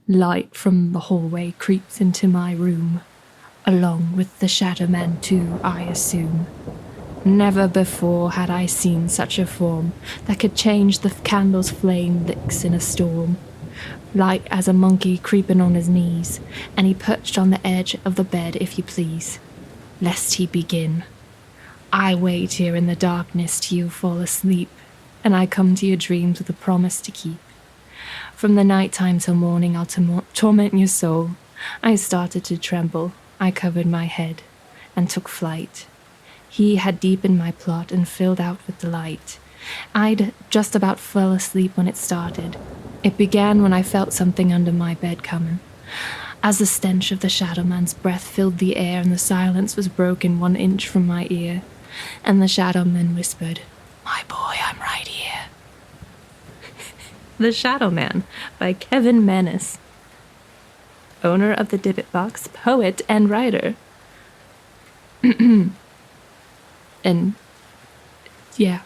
Light from the hallway creeps into my room, along with the Shadow Man too, I assume. Never before had I seen such a form that could change the candle's flame licks in a storm. Light as a monkey creeping on his knees, and he perched on the edge of the bed, if you please. Lest he begin. I wait here in the darkness till you fall asleep, and I come to your dreams with a promise to keep. From the night time till morning I'll torment your soul. I started to tremble, I covered my head, and took flight. He had deepened my plot and filled out with delight. I'd just about fell asleep when it started. It began when I felt something under my bed coming. As the stench of the Shadow Man's breath filled the air and the silence was broken 1 inch from my ear, and the Shadow Man whispered, "My boy, I'm right here." The Shadow Man by Kevin Menace, owner of the Dybbuk Box, poet and writer. And yeah.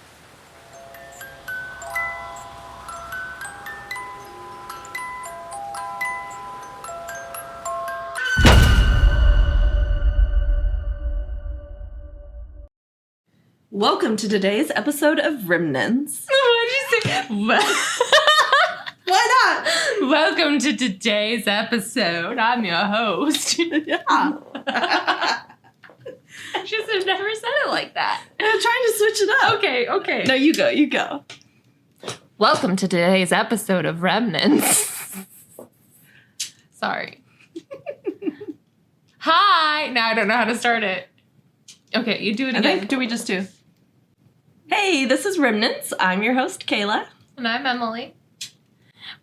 Welcome to today's episode of Remnants. What did you say? Why not? Welcome to today's episode. I'm your host. Yeah. I just have never said it like that. I'm trying to switch it up. Okay. No, you go. Welcome to today's episode of Remnants. Sorry. Hi. Now I don't know how to start it. Okay, you do it again. Do we just do? Hey, this is Remnants. I'm your host, Kayla. And I'm Emily.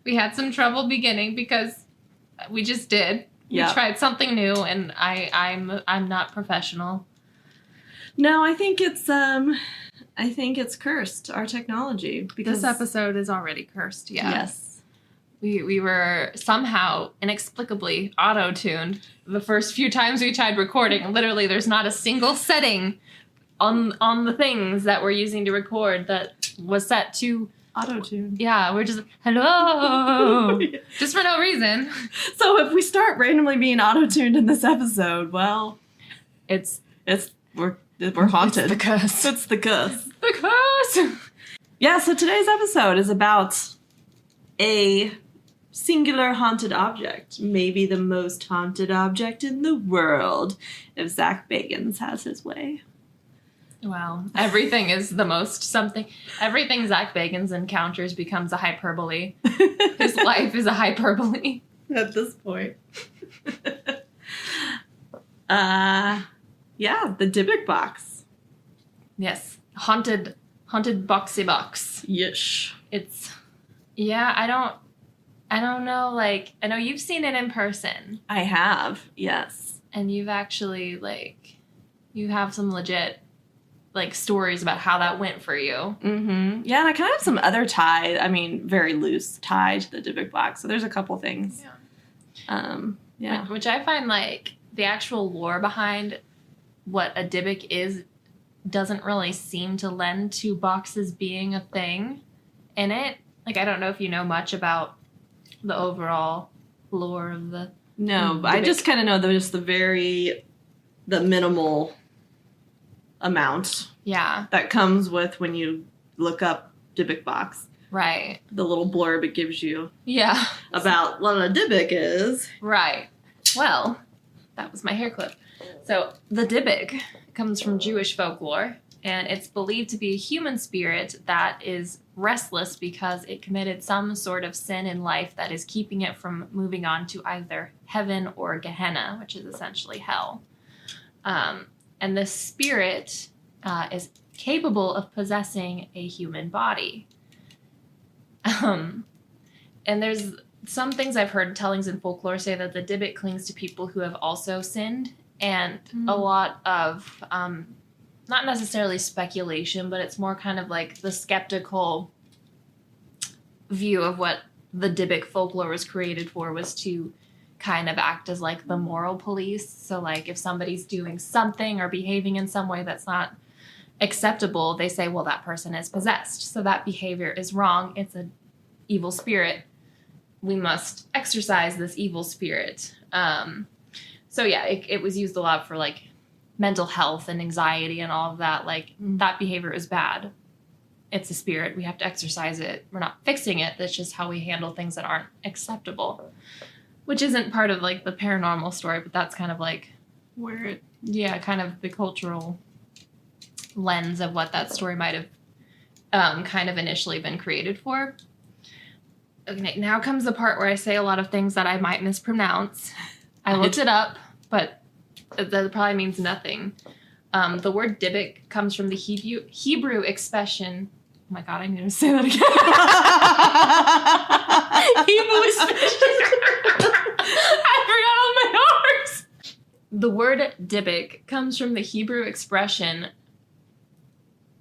We had some trouble beginning because we just did. Yeah. We tried something new, and I'm not professional. No, I think it's cursed, our technology. Because This episode is already cursed, yeah. Yes. We were somehow, inexplicably, auto-tuned the first few times we tried recording. Literally, there's not a single setting on the things that we're using to record that was set to... Auto-tune. Yeah, we're just, hello! Just for no reason. So if we start randomly being auto-tuned in this episode, well... We're haunted. It's the curse. It's the curse. The curse! Yeah, so today's episode is about a singular haunted object. Maybe the most haunted object in the world, if Zak Bagans has his way. Wow. Everything is the most something. Everything Zak Bagans encounters becomes a hyperbole. His life is a hyperbole. At this point. Yeah, the Dybbuk Box. Yes. Haunted boxy box. Yes. It's, yeah, I don't know, like, I know you've seen it in person. I have, yes. And you've actually, like, you have some legit, like, stories about how that went for you. Mm-hmm. Yeah, and I kind of have some other very loose tie to the Dybbuk Box. So there's a couple things. Yeah. Yeah. Which I find, like, the actual lore behind what a Dybbuk is doesn't really seem to lend to boxes being a thing in it. Like, I don't know if you know much about the overall lore of the... No, but I just kind of know the minimal amount. Yeah. That comes with when you look up Dybbuk Box. Right. The little blurb it gives you. Yeah. About what a Dybbuk is. Right. Well, that was my hair clip. So, the Dybbuk comes from Jewish folklore, and it's believed to be a human spirit that is restless because it committed some sort of sin in life that is keeping it from moving on to either heaven or Gehenna, which is essentially hell. And this spirit is capable of possessing a human body. And there's some things I've heard tellings in folklore say that the Dybbuk clings to people who have also sinned, and a lot of, not necessarily speculation, but it's more kind of like the skeptical view of what the Dybbuk folklore was created for, was to kind of act as like the moral police. So like if somebody's doing something or behaving in some way that's not acceptable, they say, well, that person is possessed. So that behavior is wrong. It's an evil spirit. we must exorcise this evil spirit. So yeah, it was used a lot for like mental health and anxiety and all of that. Like that behavior is bad. It's a spirit. We have to exorcise it. We're not fixing it. That's just how we handle things that aren't acceptable, which isn't part of like the paranormal story, but that's kind of like where it, kind of the cultural lens of what that story might have kind of initially been created for. Okay, now comes the part where I say a lot of things that I might mispronounce. I looked it up, but that probably means nothing. The word Dybbuk comes from the Hebrew expression. Oh my god, I need to say that again. Hebrew expression. I forgot all my R's. The word Dybbuk comes from the Hebrew expression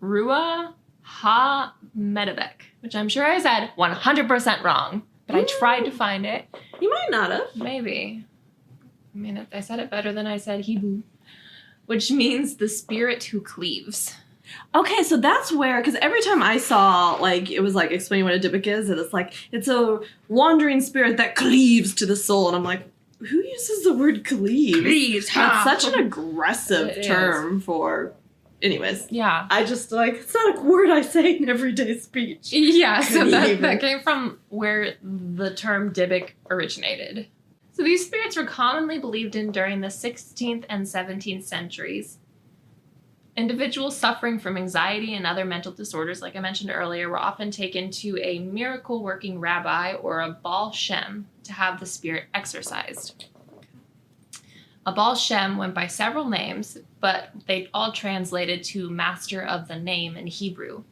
Ruah ha-medabek, which I'm sure I said 100% wrong, but I tried to find it. You might not have. Maybe. I mean, I said it better than I said Hebrew, which means the spirit who cleaves. Okay, so that's where, because every time I saw, like, it was like explaining what a Dybbuk is, and it's like, it's a wandering spirit that cleaves to the soul, and I'm like, who uses the word cleave? Cleaves. That's such an aggressive term for... Anyways. Yeah. I just, like, it's not a word I say in everyday speech. Yeah, so that came from where the term Dybbuk originated. So these spirits were commonly believed in during the 16th and 17th centuries. Individuals suffering from anxiety and other mental disorders, like I mentioned earlier, were often taken to a miracle-working rabbi or a Baal Shem to have the spirit exorcised. A Baal Shem went by several names, but they all translated to master of the name in Hebrew.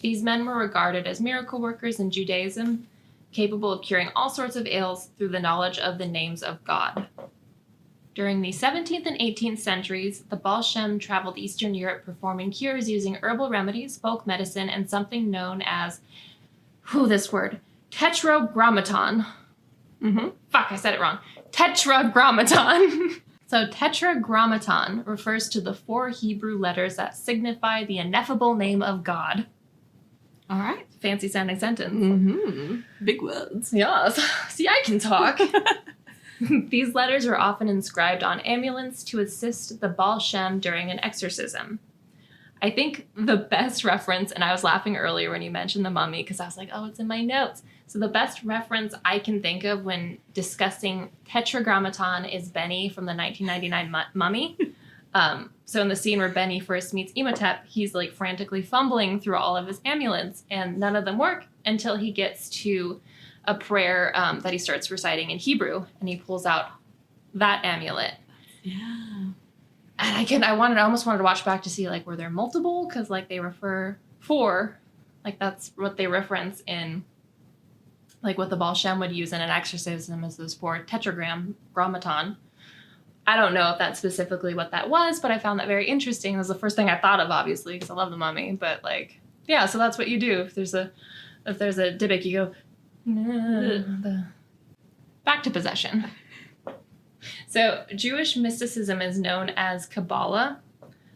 These men were regarded as miracle workers in Judaism, capable of curing all sorts of ails through the knowledge of the names of God. During the 17th and 18th centuries, the Baal Shem traveled Eastern Europe performing cures using herbal remedies, folk medicine, and something known as, tetragrammaton. Fuck, I said it wrong. Tetragrammaton. So tetragrammaton refers to the 4 Hebrew letters that signify the ineffable name of God. All right. Fancy sounding sentence. Mm-hmm. Big words. Yes. See, I can talk. These letters were often inscribed on amulets to assist the Baal Shem during an exorcism. I think the best reference, and I was laughing earlier when you mentioned the mummy because I was like, oh, it's in my notes. So the best reference I can think of when discussing tetragrammaton is Benny from the 1999 Mummy. So in the scene where Benny first meets Imhotep, he's like frantically fumbling through all of his amulets and none of them work until he gets to a prayer that he starts reciting in Hebrew and he pulls out that amulet. Yeah. And I almost wanted to watch back to see like, were there multiple? Because like they refer 4, like that's what they reference in like what the Baal Shem would use in an exorcism as those 4 tetragrammaton. I don't know if that's specifically what that was, but I found that very interesting. It was the first thing I thought of, obviously, because I love the mummy. But like, yeah, so that's what you do. If there's a Dybbuk, you go back to possession. So Jewish mysticism is known as Kabbalah.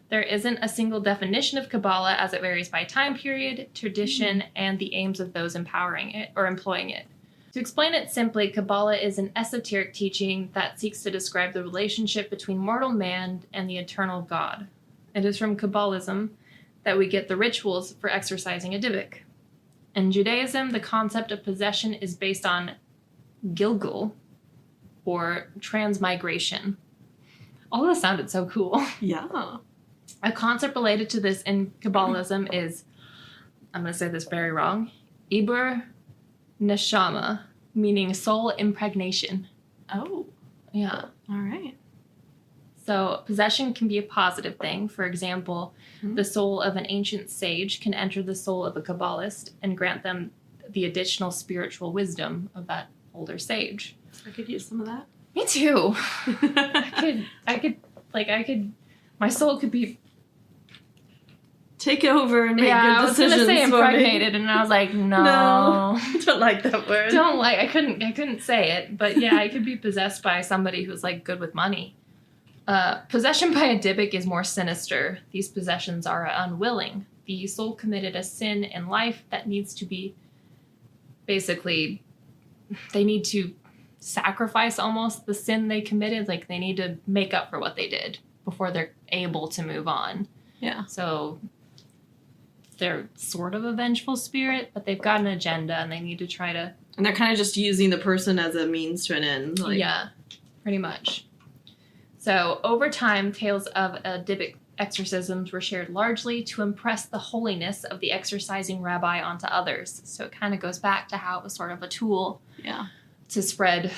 There isn't a single definition of Kabbalah as it varies by time period, tradition, and the aims of those empowering it or employing it. To explain it simply, Kabbalah is an esoteric teaching that seeks to describe the relationship between mortal man and the eternal God. It is from Kabbalism that we get the rituals for exorcising a Dybbuk. In Judaism, the concept of possession is based on Gilgul, or transmigration. All this sounded so cool. Yeah. A concept related to this in Kabbalism is, I'm going to say this very wrong, Ibur Neshama, meaning soul impregnation. Oh. Yeah. All right. So possession can be a positive thing. For example, the soul of an ancient sage can enter the soul of a Kabbalist and grant them the additional spiritual wisdom of that older sage. I could use some of that. Me too. I could, my soul could be... Take over and make good decisions. I was going to say impregnated, and I was like, no. I don't like that word. I couldn't say it, but yeah, I could be possessed by somebody who's like good with money. Possession by a Dybbuk is more sinister. These possessions are unwilling. The soul committed a sin in life that needs to be basically they need to sacrifice almost the sin they committed. Like, they need to make up for what they did before they're able to move on. Yeah. So they're sort of a vengeful spirit, but they've got an agenda and they need to try to... And they're kind of just using the person as a means to an end. Like. Yeah, pretty much. So over time, tales of Dybbuk exorcisms were shared largely to impress the holiness of the exorcising rabbi onto others. So it kind of goes back to how it was sort of a tool to spread,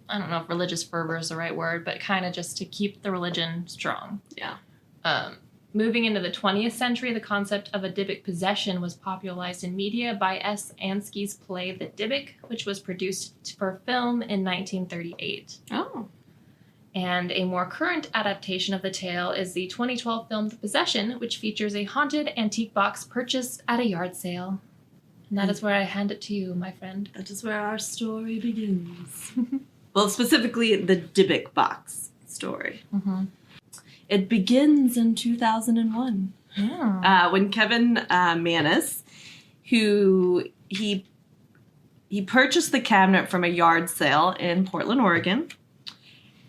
I don't know if religious fervor is the right word, but kind of just to keep the religion strong. Yeah. Moving into the 20th century, the concept of a Dybbuk possession was popularized in media by S. Ansky's play The Dybbuk, which was produced for film in 1938. Oh. And a more current adaptation of the tale is the 2012 film The Possession, which features a haunted antique box purchased at a yard sale. And that is where I hand it to you, my friend. That is where our story begins. Well, specifically the Dybbuk Box story. Mm-hmm. It begins in 2001 when Kevin Manus, who he purchased the cabinet from a yard sale in Portland, Oregon.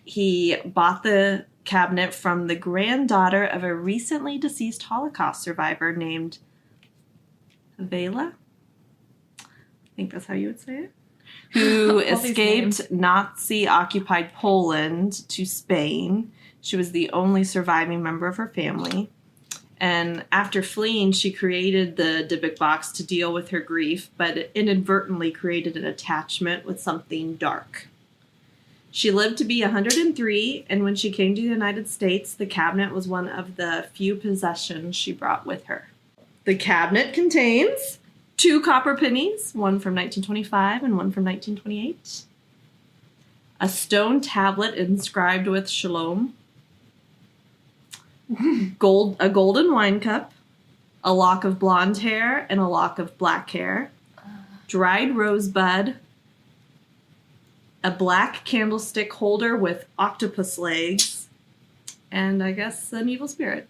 He bought the cabinet from the granddaughter of a recently deceased Holocaust survivor named Kayla. I think that's how you would say it. Who escaped Nazi-occupied Poland to Spain. She was the only surviving member of her family. And after fleeing, she created the Dybbuk Box to deal with her grief, but inadvertently created an attachment with something dark. She lived to be 103, and when she came to the United States, the cabinet was one of the few possessions she brought with her. The cabinet contains 2 copper pennies, one from 1925 and one from 1928. A stone tablet inscribed with Shalom. A golden wine cup. A lock of blonde hair and a lock of black hair. Dried rosebud. A black candlestick holder with octopus legs. And I guess an evil spirit.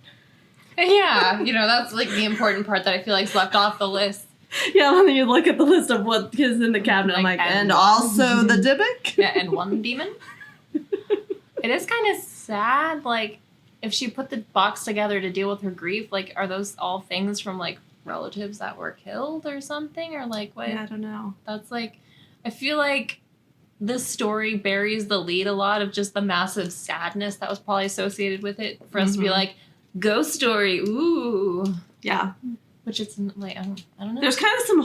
Yeah, that's like the important part that I feel like is left off the list. Yeah, when you look at the list of what is in the cabinet, I'm like, and also the Dybbuk? Yeah, and one demon. It is kind of sad, like, if she put the box together to deal with her grief, like, are those all things from, like, relatives that were killed or something? Or, like, what? Yeah, I don't know. That's, like, I feel like this story buries the lead a lot of just the massive sadness that was probably associated with it for us to be like, ghost story, ooh. Yeah. Which it's, like, I don't know. There's kind of some,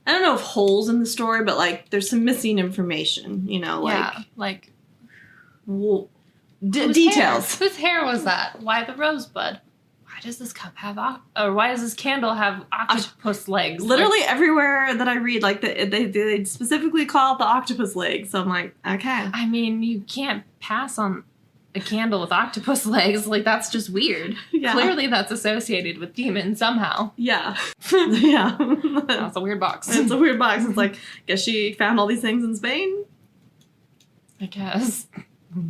I don't know if holes in the story, but, like, there's some missing information, like... Yeah, like... details. Whose hair was that? Why the rosebud? Why does this cup have... or why does this candle have octopus legs? Literally everywhere that I read, like, they specifically call it the octopus legs, so I'm like, okay. I mean, you can't pass on a candle with octopus legs. Like, that's just weird. Yeah. Clearly that's associated with demons somehow. Yeah. Yeah. That's a weird box. It's a weird box. It's like, guess she found all these things in Spain? I guess.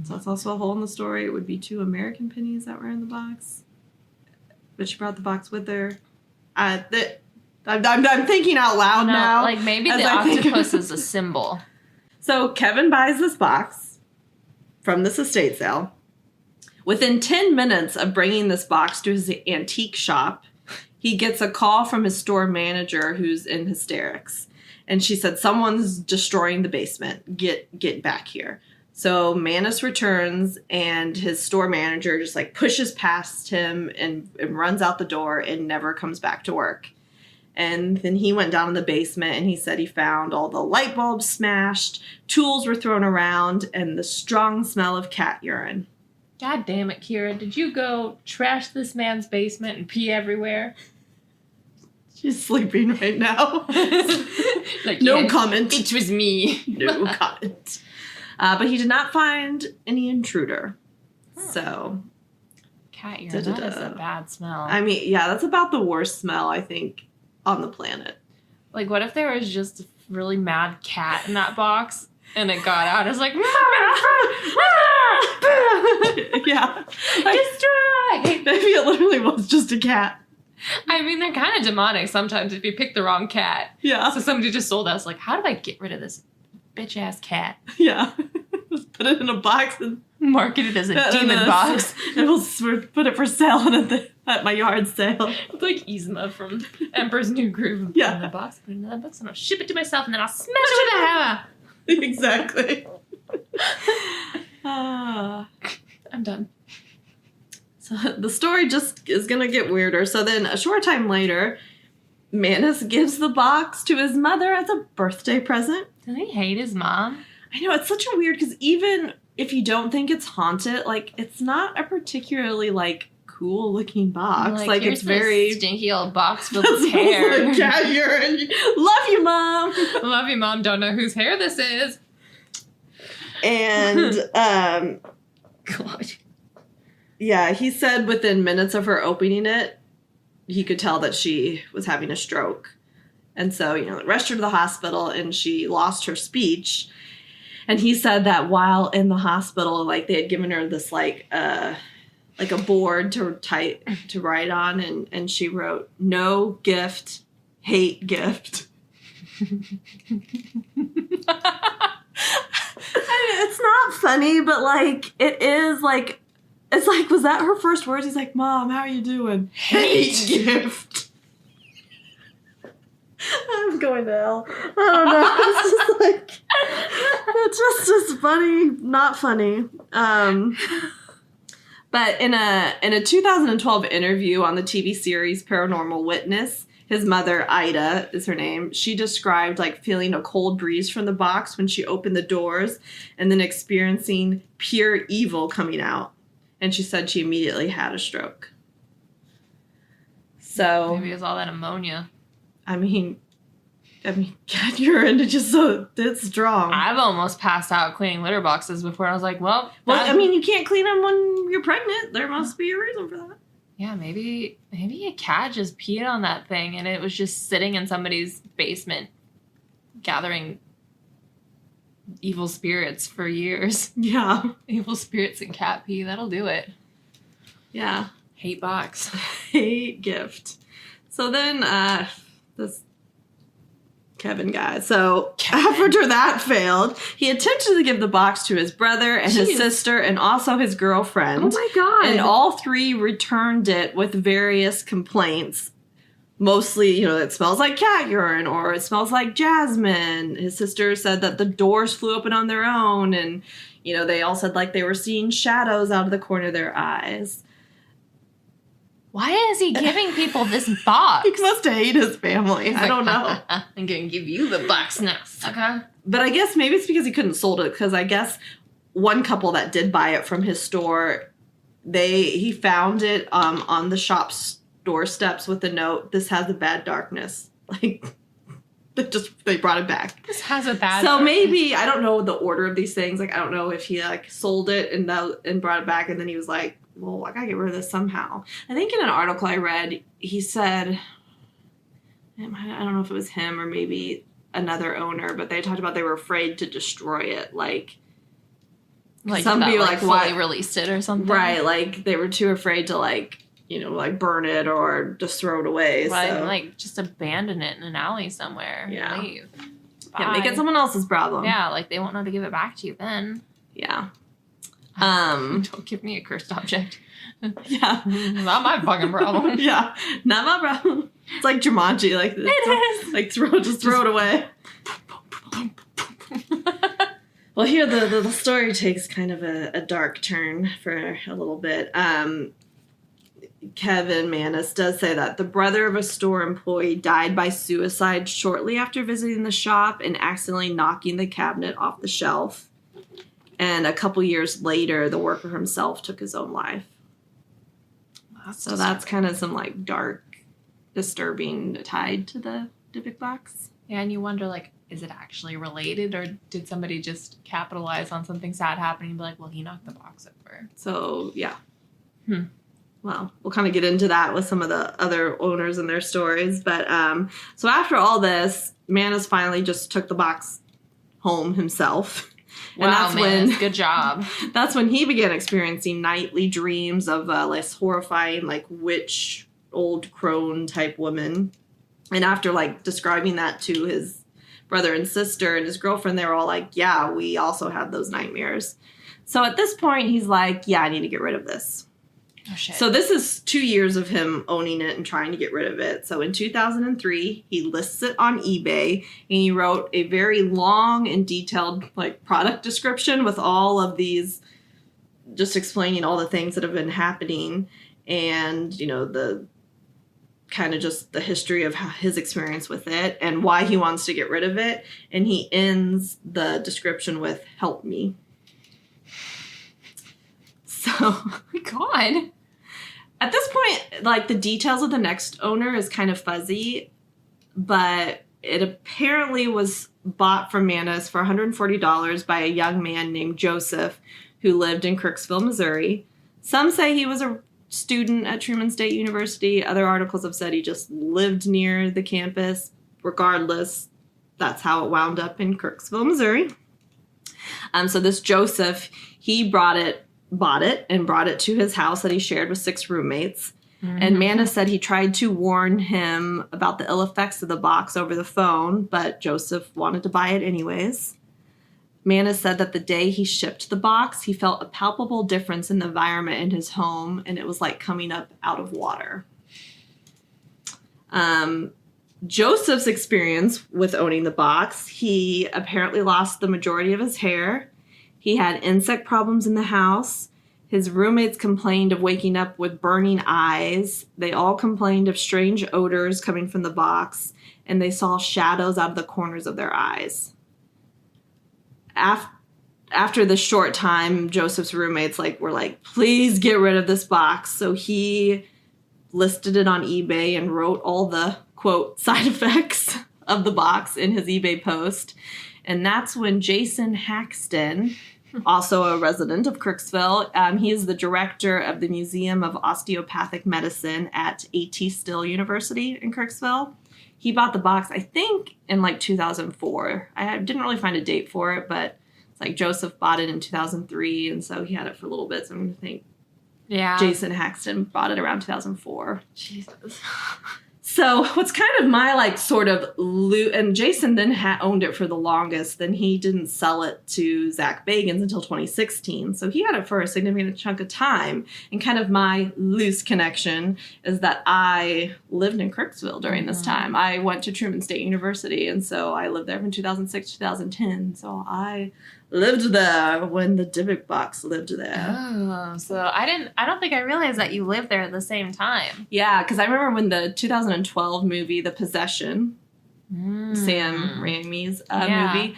So that's also a hole in the story. It would be 2 American pennies that were in the box. But she brought the box with her. I'm thinking out loud now. Like, maybe the octopus is a symbol. So Kevin buys this box from this estate sale. Within 10 minutes of bringing this box to his antique shop, he gets a call from his store manager who's in hysterics. And she said, someone's destroying the basement. Get back here. So Manus returns, and his store manager just, like, pushes past him and runs out the door and never comes back to work. And then he went down in the basement, and he said he found all the light bulbs smashed, tools were thrown around, and the strong smell of cat urine. God damn it, Kira. Did you go trash this man's basement and pee everywhere? She's sleeping right now. Like, no comment. It was me. No comment. But he did not find any intruder. So. Cat urine, that is a bad smell. I mean, yeah, that's about the worst smell, I think, on the planet. Like, what if there was just a really mad cat in that box and it got out? It's like, yeah. Destroy! Maybe it literally was just a cat. I mean, they're kind of demonic sometimes if you pick the wrong cat. Yeah. So somebody just sold us, like, how do I get rid of this bitch-ass cat? Yeah. Just put it in a box and market it as a demon box. And we'll put it for sale at my yard sale. It's like Yzma from Emperor's New Groove. Yeah. Put it in a box, put it in another box, and I'll ship it to myself, and then I'll smash it with a hammer. Exactly. I'm done. So the story just is going to get weirder. So then a short time later, Manus gives the box to his mother as a birthday present. Does he hate his mom? I know, it's such a weird, because even if you don't think it's haunted, like, it's not a particularly, like, cool looking box. Like it's very stinky old box filled with hair. Like cat urine. Love you, Mom. Love you, Mom. Don't know whose hair this is. And God. Yeah, he said within minutes of her opening it, he could tell that she was having a stroke. And so, it rushed her to the hospital and she lost her speech. And he said that while in the hospital, like, they had given her this, like a board to write on, and she wrote, "No gift, hate gift." It's not funny, but, like, it is, like, it's like, was that her first words? He's like, "Mom, how are you doing?" Hate gift. I'm going to hell. I don't know. It's just like, it's just as funny, not funny. But in a 2012 interview on the TV series Paranormal Witness, his mother, Ida is her name, she described, like, feeling a cold breeze from the box when she opened the doors and then experiencing pure evil coming out. And she said she immediately had a stroke. So maybe it was all that ammonia. I mean, cat urine is just it's strong. I've almost passed out cleaning litter boxes before. I was like, well, I mean, you can't clean them when you're pregnant. There must be a reason for that. Yeah, maybe a cat just peed on that thing and it was just sitting in somebody's basement gathering evil spirits for years. Yeah. Evil spirits and cat pee, that'll do it. Yeah. Hate box. Hate gift. So then, this Kevin guy. So after that failed, he attempted to give the box to his brother and his sister and also his girlfriend. Oh my God. And all three returned it with various complaints. Mostly, it smells like cat urine or it smells like jasmine. His sister said that the doors flew open on their own. And, they all said, like, they were seeing shadows out of the corner of their eyes. Why is he giving people this box? He must hate his family. I don't know. I'm going to give you the box now, sucker. But I guess maybe it's because he couldn't sold it. Because I guess one couple that did buy it from his store, he found it on the shop's doorsteps with a note, "This has a bad darkness." Like, they brought it back. This has a bad So darkness. maybe, I don't know the order of these things. Like, I don't know if he, like, sold it and brought it back. And then he was like, well, I gotta get rid of this somehow. I think in an article I read, he said, I don't know if it was him or maybe another owner, but they talked about they were afraid to destroy it. Like some people, like, fully released it or something. Right, like, they were too afraid to, like, burn it or just throw it away. Right, so. like, just abandon it in an alley somewhere. Yeah. Leave. Yeah, make it someone else's problem. Yeah, like, they won't know to give it back to you then. Yeah. Don't give me a cursed object. Yeah. Not my fucking problem. Yeah. Not my problem. It's like Jumanji. Like, It is. Like, throw it away. Well, here the story takes kind of a dark turn for a little bit. Kevin Manus does say that the brother of a store employee died by suicide shortly after visiting the shop and accidentally knocking the cabinet off the shelf. And a couple years later, the worker himself took his own life. So that's kind of some, like, dark, disturbing tied to the Dybbuk Box. Yeah, and you wonder, like, is it actually related, or did somebody just capitalize on something sad happening and be like, well, he knocked the box over? So, yeah. Well, we'll kind of get into that with some of the other owners and their stories. But, so after all this, Manus finally just took the box home himself. And Wow, man, good job. That's when he began experiencing nightly dreams of less horrifying, like, witch old crone type woman. And after, like, describing that to his brother and sister and his girlfriend, they were all like, yeah, we also had those nightmares. So at this point, he's like, yeah, I need to get rid of this. Oh, shit. So this is 2 years of him owning it and trying to get rid of it. So in 2003, he lists it on eBay, and he wrote a very long and detailed, like, product description with all of these, just explaining all the things that have been happening and, you know, the kind of just the history of his experience with it and why he wants to get rid of it. And he ends the description with, help me. So, Oh my God. At this point, like, the details of the next owner is kind of fuzzy, but it apparently was bought from Manus for $140 by a young man named Joseph who lived in Kirksville, Missouri. Some say he was a student at Truman State University. Other articles have said he just lived near the campus. Regardless, that's how it wound up in Kirksville, Missouri. So this Joseph, he bought it and brought it to his house that he shared with 6 roommates. Mm-hmm. And Manus said he tried to warn him about the ill effects of the box over the phone, but Joseph wanted to buy it anyways. Manus said that the day he shipped the box, he felt a palpable difference in the environment in his home, and it was like coming up out of water. Joseph's experience with owning the box, he apparently lost the majority of his hair. He had insect problems in the house. His roommates complained of waking up with burning eyes. They all complained of strange odors coming from the box, and they saw shadows out of the corners of their eyes. After this short time, Joseph's roommates were like, please get rid of this box. So he listed it on eBay and wrote all the, quote, side effects of the box in his eBay post. And that's when Jason Haxton, also a resident of Kirksville, he is the director of the Museum of Osteopathic Medicine at A.T. Still University in Kirksville. He bought the box, I think, in like 2004. I didn't really find a date for it, but it's like Joseph bought it in 2003, and so he had it for a little bit. So I'm going to think Jason Haxton bought it around 2004. Jesus. So what's kind of my like sort of loot, and Jason then owned it for the longest, then he didn't sell it to Zak Bagans until 2016. So he had it for a significant chunk of time. And kind of my loose connection is that I lived in Kirksville during this time. I went to Truman State University, and so I lived there from 2006 to 2010. So I lived there when the Dybbuk Box lived there. Oh, so I don't think I realized that you lived there at the same time. Yeah, because I remember when the 2012 movie, The Possession, Sam Raimi's movie,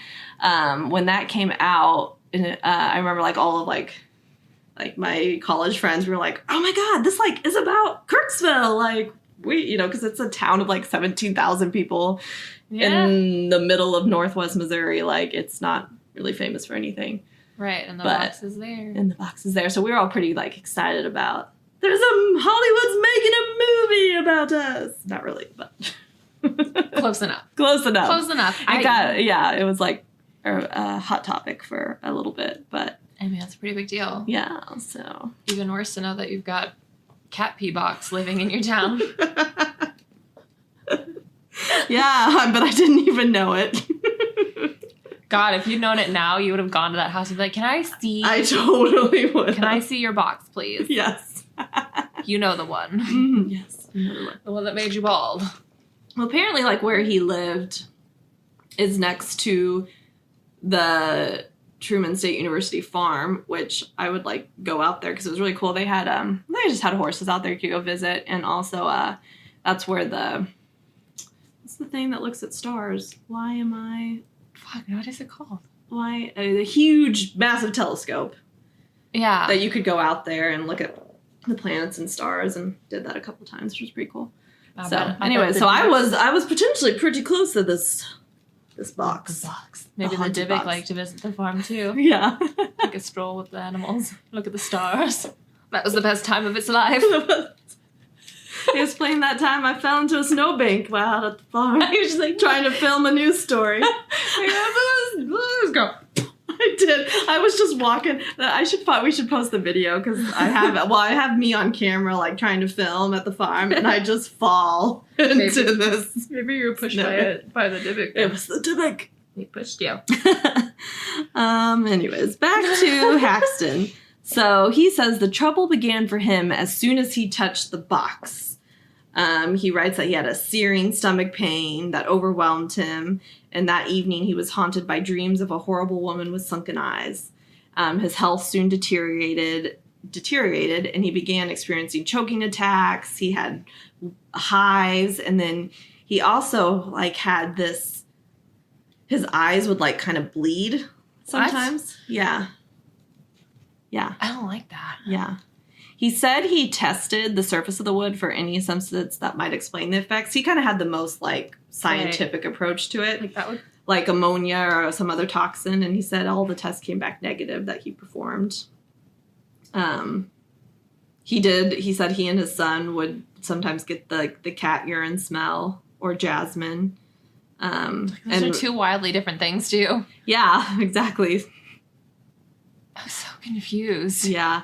when that came out, and I remember like all of like my college friends were like, oh my God, this like is about Kirksville. Like because it's a town of like 17,000 people in the middle of Northwest Missouri. Like it's not really famous for anything. Right, and the box is there. And the box is there. So we were all pretty like excited about, there's Hollywood's making a movie about us. Not really, but Close enough. Close enough. It was like a hot topic for a little bit, but I mean, that's a pretty big deal. Yeah, so. Even worse to know that you've got cat pee box living in your town. Yeah, but I didn't even know it. God, if you'd known it now, you would have gone to that house and be like, can I see? I totally would. Can I see your box, please? Yes. You know the one. Mm-hmm. Yes. The one that made you bald. Well, apparently, like, where he lived is next to the Truman State University farm, which I would, like, go out there because it was really cool. They had, they just had horses out there you could go visit. And also, that's where what's the thing that looks at stars? Fuck, what is it called? The huge, massive telescope. Yeah. That you could go out there and look at the planets and stars, and did that a couple times, which was pretty cool. I was potentially pretty close to this box. The box. Maybe the Dybbuk liked to visit the farm too. Yeah. Take a stroll with the animals. Look at the stars. That was the best time of its life. He was playing that time I fell into a snowbank while out at the farm. He was just like trying to film a news story. Let's go. I did. I was just walking. We should post the video because I have me on camera like trying to film at the farm, and I just fall into this. Maybe you were pushed by the Dybbuk. It was the Dybbuk. He pushed you. Anyways, back to Haxton. So he says the trouble began for him as soon as he touched the box. He writes that he had a searing stomach pain that overwhelmed him, and that evening he was haunted by dreams of a horrible woman with sunken eyes. His health soon deteriorated, and he began experiencing choking attacks. He had hives, and then he also like had this. His eyes would like kind of bleed sometimes. What? Yeah. Yeah. I don't like that. Yeah. He said he tested the surface of the wood for any substance that might explain the effects. He kind of had the most like scientific approach to it. Like that would like ammonia or some other toxin, and he said all the tests came back negative that he performed. He said he and his son would sometimes get the cat urine smell or jasmine. Those are two wildly different things too. Yeah, exactly. I was so confused. Yeah.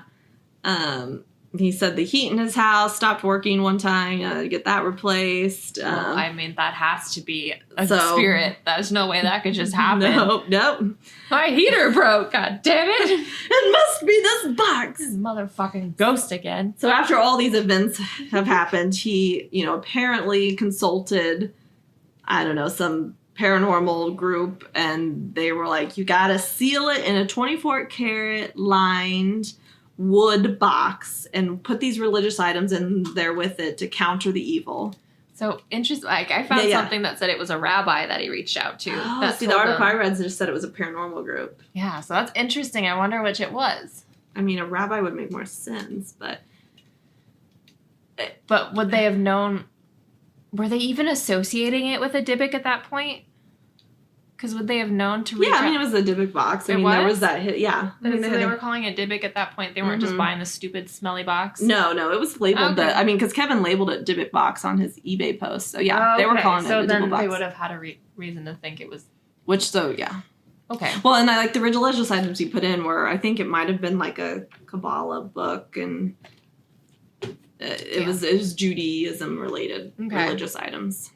He said the heat in his house stopped working one time. To get that replaced. I mean, that has to be a spirit. There's no way that could just happen. Nope. My heater broke. God damn it! It must be this box. This motherfucking ghost again. So after all these events have happened, he, apparently consulted, I don't know, some paranormal group, and they were like, you gotta seal it in a 24 karat lined wood box and put these religious items in there with it to counter the evil. So interesting. Like I found something that said it was a rabbi that he reached out to. The article I read just said it was a paranormal group. Yeah, so that's interesting. I wonder which it was. I mean, a rabbi would make more sense, but would they have known? Were they even associating it with a Dybbuk at that point? Because would they have known to reach out? Yeah, I mean, it was the Dybbuk box. There was that hit. Yeah. They were calling it Dybbuk at that point. They weren't just buying the stupid smelly box? No, it was labeled because Kevin labeled it Dybbuk Box on his eBay post. So, yeah, they were calling it the Dybbuk Box. So then they would have had a reason to think it was... Yeah. Okay. Well, and I like the religious items he put in were, I think it might have been like a Kabbalah book, and it was Judaism-related religious items.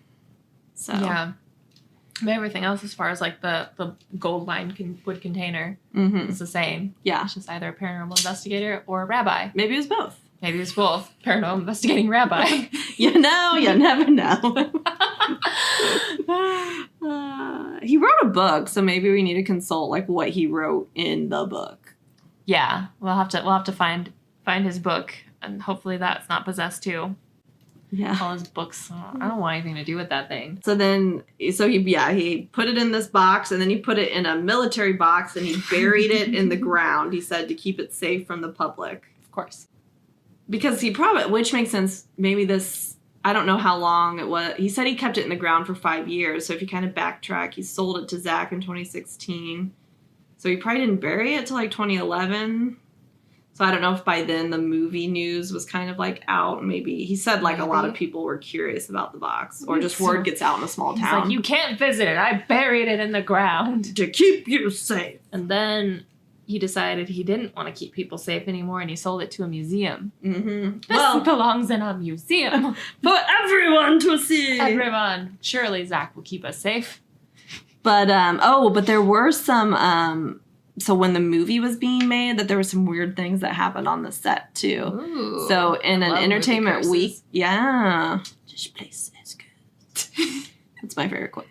So... Yeah. But everything else, as far as like the gold lined wood container, is the same. Yeah. It's just either a paranormal investigator or a rabbi. Maybe it was both. Paranormal investigating rabbi. You never know. He wrote a book, so maybe we need to consult like what he wrote in the book. Yeah, we'll have to find his book, and hopefully that's not possessed too. Yeah. All his books. I don't want anything to do with that thing. So he put it in this box, and then he put it in a military box, and he buried it in the ground, he said, to keep it safe from the public. Of course. Because which makes sense, maybe this, I don't know how long it was. He said he kept it in the ground for 5 years, so if you kind of backtrack, he sold it to Zak in 2016. So he probably didn't bury it till like 2011. So I don't know if by then the movie news was kind of like out. Maybe he said like a lot of people were curious about the box, or just word gets out in a small town. He's like, you can't visit it. I buried it in the ground to keep you safe. And then he decided he didn't want to keep people safe anymore, and he sold it to a museum. Mm-hmm. This belongs in a museum for everyone to see. Everyone. Surely Zak will keep us safe. But but there were some. So when the movie was being made, that there were some weird things that happened on the set too. Ooh, so in an entertainment week, this place is good. That's my favorite quote.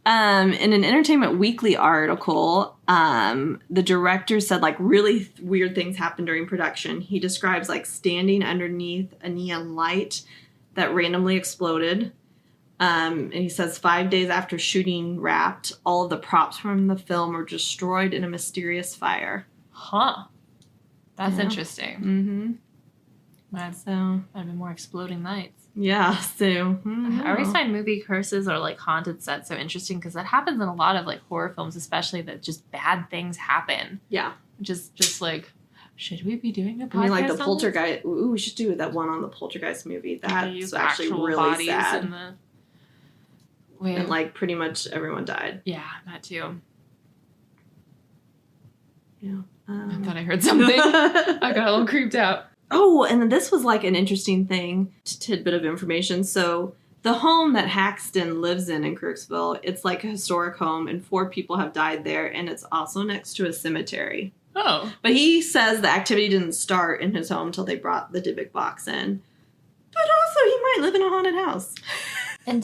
In an Entertainment Weekly article, the director said like really weird things happened during production. He describes like standing underneath a neon light that randomly exploded. And he says 5 days after shooting wrapped, all of the props from the film were destroyed in a mysterious fire. Huh. That's interesting. Mm-hmm. I've been more exploding lights. Yeah, so... I always find movie curses or like haunted sets so interesting because that happens in a lot of like horror films, especially that just bad things happen. Yeah. Just like... Should we be doing a podcast? I mean, like the Poltergeist... Ooh, we should do that one on the Poltergeist movie. That's actually really sad. And like pretty much everyone died. Yeah, that too. Yeah. I thought I heard something. I got a little creeped out. Oh, and this was like an interesting thing, tidbit of information. So the home that Haxton lives in Kirksville, it's like a historic home, and 4 people have died there, and it's also next to a cemetery. Oh. But he says the activity didn't start in his home until they brought the Dybbuk Box in. But also, he might live in a haunted house. And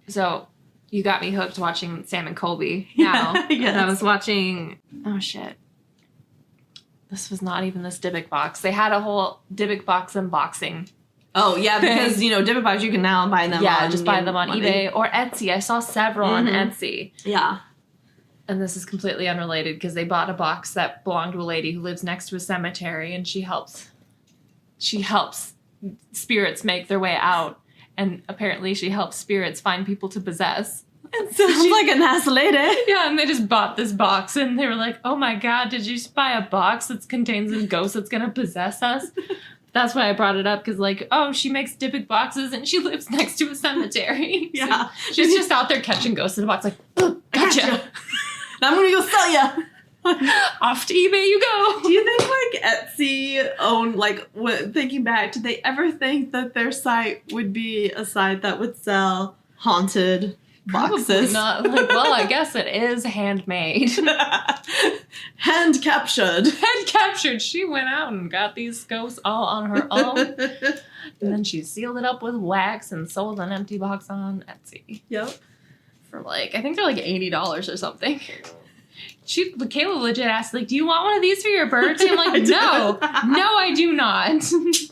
so you got me hooked watching Sam and Colby now. Yeah, yes. And I was watching, oh shit. This was not even this Dybbuk Box. They had a whole Dybbuk Box unboxing. Oh, yeah, because, Dybbuk Box, you can now buy them just buy them on eBay or Etsy. I saw several on Etsy. Yeah. And this is completely unrelated because they bought a box that belonged to a lady who lives next to a cemetery, and she helps spirits make their way out. And apparently she helps spirits find people to possess. And so Sounds like a nice lady. Yeah, and they just bought this box, and they were like, oh my god, did you just buy a box that contains a ghost that's going to possess us? That's why I brought it up, because she makes Dybbuk boxes, and she lives next to a cemetery. Yeah. So she's just out there catching ghosts in a box, like, oh, gotcha. Now I'm going to go sell you. Off to eBay you go. Do you think, Etsy thinking back, did they ever think that their site would be a site that would sell haunted boxes? Probably not. I guess it is handmade. Hand captured. Hand captured. She went out and got these ghosts all on her own. And then she sealed it up with wax and sold an empty box on Etsy. Yep. For I think they're $80 or something. Kayla legit asked, do you want one of these for your birthday? I'm like, no, I do not.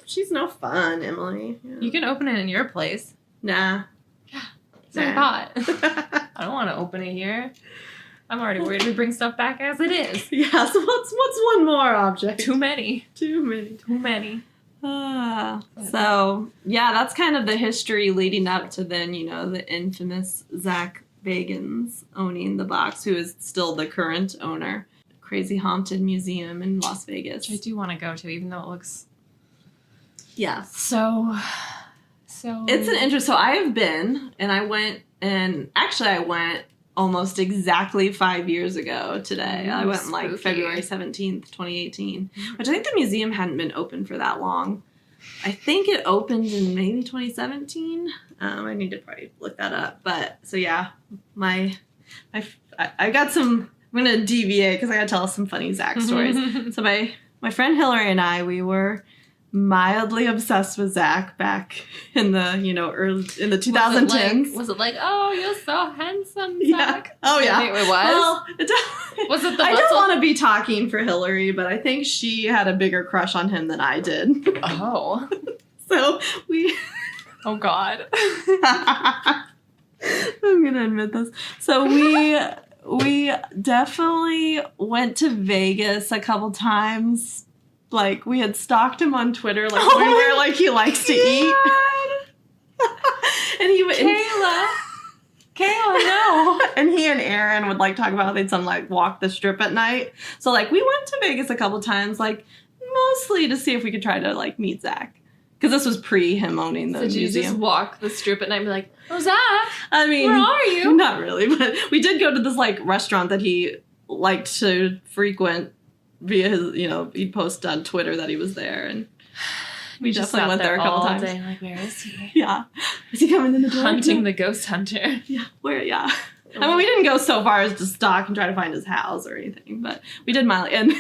She's no fun, Emily. Yeah. You can open it in your place. Nah. That's what I thought. I don't want to open it here. I'm already worried we bring stuff back as it is. Yeah, so what's one more object? Too many. So, yeah, that's kind of the history leading up to then, the infamous Zak Bagans owning the box, who is still the current owner. Crazy Haunted Museum in Las Vegas. Which I do want to go to, even though it looks... Yeah. So... It's an interest. So I have been, and I went almost exactly 5 years ago today. I went February 17th, 2018, which I think the museum hadn't been open for that long. I think it opened in maybe 2017. I need to probably look that up. But so yeah, I got some. I'm gonna deviate because I gotta tell some funny Zak stories. So my friend Hillary and I, we were mildly obsessed with Zak back in the early in the 2010s. Was it like, oh, you're so handsome, Zak? Yeah. Oh yeah, it was. Well, was it the? I don't want to be talking for Hillary, but I think she had a bigger crush on him than I did. Oh. So we. Oh God. I'm gonna admit this. So we definitely went to Vegas a couple times. We had stalked him on Twitter, where he likes to eat. And he would Kayla, no. And he and Aaron would talk about how they'd walk the strip at night. So we went to Vegas a couple times, mostly to see if we could try to meet Zak. Because this was pre him owning the museum. Did you just walk the strip at night and be like, oh, Zak, I mean, where are you? Not really, but we did go to this restaurant that he liked to frequent via his, he'd post on Twitter that he was there, and we definitely went there a couple times. Day, where is he? Yeah. Is he coming in the door? Hunting the ghost hunter. Yeah. Where? Yeah. I mean, we didn't go so far as to stalk and try to find his house or anything, but we did mildly. And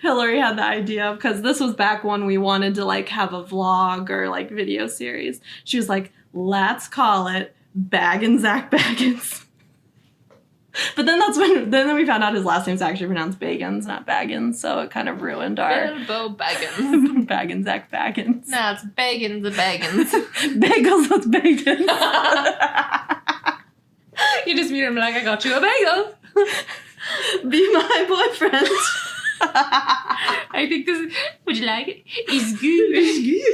Hillary had the idea, because this was back when we wanted to have a vlog or video series. She was like, let's call it Zak Bagans. But then then we found out his last name's actually pronounced Bagans, not Baggins, so it kind of ruined our... Bilbo Baggins. Zak Bagans. No, it's Bagans the Baggins. Bagels with Bagans. You just meet him I got you a bagel. Be my boyfriend. I think this... Would you like it? It's good.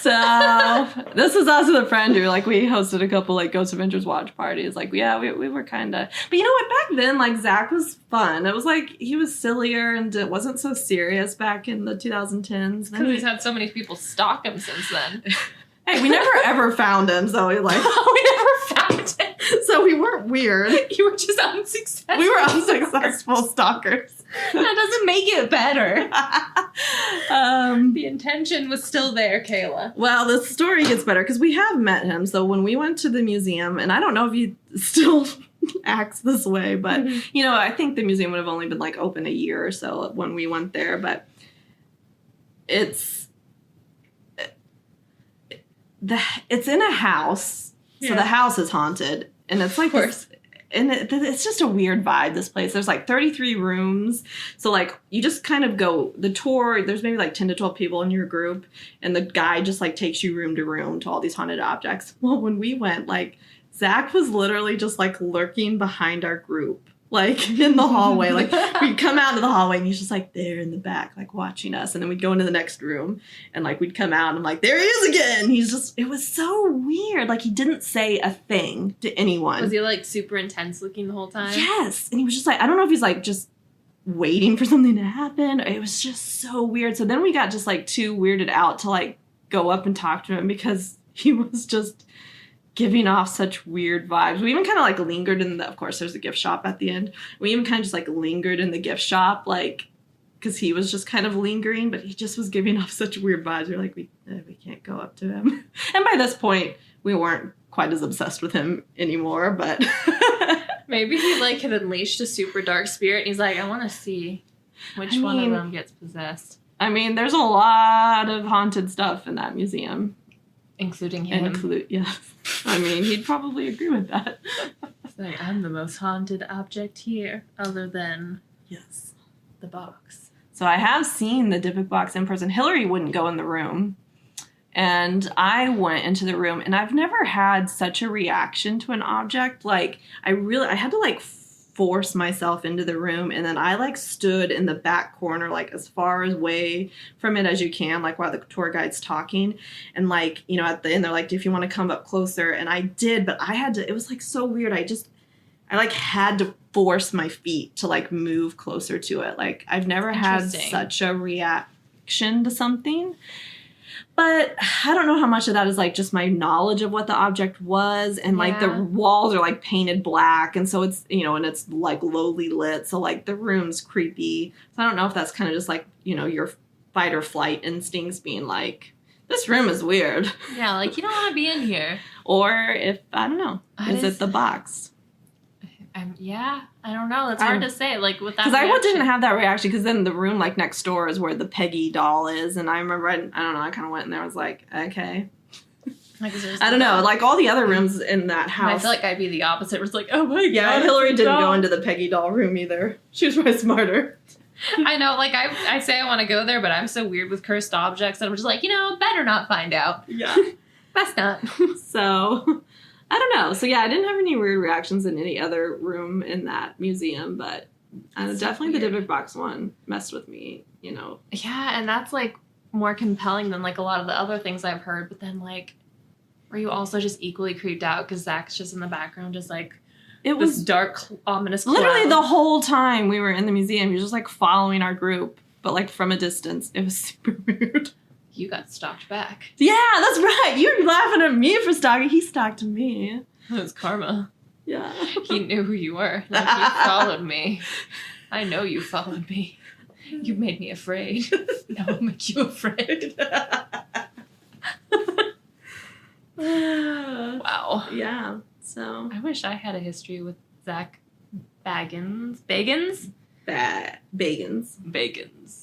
So this is us with a friend who we hosted a couple Ghost Adventures watch parties. We were kind of, but you know what, back then Zak was fun. It was he was sillier and it wasn't so serious back in the 2010s. Because he's had so many people stalk him since then. Hey, we never ever found him, so we we never found him. So we weird. You were just unsuccessful. We were unsuccessful stalkers. That doesn't make it better. The intention was still there, Kayla. Well, the story gets better because we have met him. So when we went to the museum, and I don't know if he still acts this way, but, you know, I think the museum would have only been like open a year or so when we went there. But it's in a house. So the house is haunted. And it's like, it's just a weird vibe, this place. There's like 33 rooms. So like you just kind of go the tour. There's maybe like 10 to 12 people in your group. And the guy just like takes you room to room to all these haunted objects. Well, when we went, like Zach was literally just like lurking behind our group, like in the hallway. Like we'd come out into the hallway and he's just like there in the back, like watching us. And then we'd go into the next room and like we'd come out and I'm like, there he is again. It was so weird. Like he didn't say a thing to anyone. Was he like super intense looking the whole time? Yes. And he was just like, I don't know if he's like just waiting for something to happen. It was just so weird. So then we got just like too weirded out to like go up and talk to him because he was just giving off such weird vibes. We even kind of like lingered of course there's a gift shop at the end. We even kind of just like lingered in the gift shop, like, because he was just kind of lingering, but he just was giving off such weird vibes. We were like, we can't go up to him. And by this point, we weren't quite as obsessed with him anymore, but. Maybe he like had unleashed a super dark spirit and he's like, I want to see which one of them gets possessed. I mean, there's a lot of haunted stuff in that museum. Including him. Yes. I mean, he'd probably agree with that. It's like, I'm the most haunted object here, other than yes, the box. So I have seen the Dybbuk Box in person. Hillary wouldn't go in the room. And I went into the room, and I've never had such a reaction to an object. Like, I had to, like, force myself into the room, and then I, like, stood in the back corner, like, as far away from it as you can, like, while the tour guide's talking. And, like, you know, at the end, they're like, if you want to come up closer. And I did, but I had to, it was, like, so weird. I like, had to force my feet to, like, move closer to it. Like, I've never had such a reaction to something. But I don't know how much of that is, like, just my knowledge of what the object was. And, like, the walls are, like, painted black. And so it's, you know, and it's, like, lowly lit. So, like, the room's creepy. So I don't know if that's kind of just, like, you know, your fight or flight instincts being like, this room is weird. Yeah, like, you don't want to be in here. Or if, I don't know, is it the box? I don't know. It's hard to say. Like, with that, because I didn't have that reaction. Because then the room like next door is where the Peggy doll is, and I remember I don't know. I kind of went in there. I was like, okay. Like, I don't know. Like all the other rooms in that house. I feel like I'd be the opposite. It was like, oh my god. Yeah, Hillary didn't go into the Peggy doll room either. She was way smarter. I know. Like I say I want to go there, but I'm so weird with cursed objects that I'm just like, you know, better not find out. Yeah. Best not. So. I don't know. So, yeah, I didn't have any weird reactions in any other room in that museum, but definitely the Dybbuk Box one messed with me, you know. Yeah, and that's, like, more compelling than, like, a lot of the other things I've heard. But then, like, were you also just equally creeped out because Zach's just in the background just, like, it was this dark, ominous cloud? Literally the whole time we were in the museum, he was just, like, following our group, but, like, from a distance. It was super weird. You got stalked back. Yeah, that's right. You're laughing at me for stalking. He stalked me. It was karma. Yeah. He knew who you were. Like, you followed me. I know you followed me. You made me afraid. Now I'll make you afraid. Wow. Yeah. So. I wish I had a history with Zak Bagans. Bagans? Bagans. Bagans.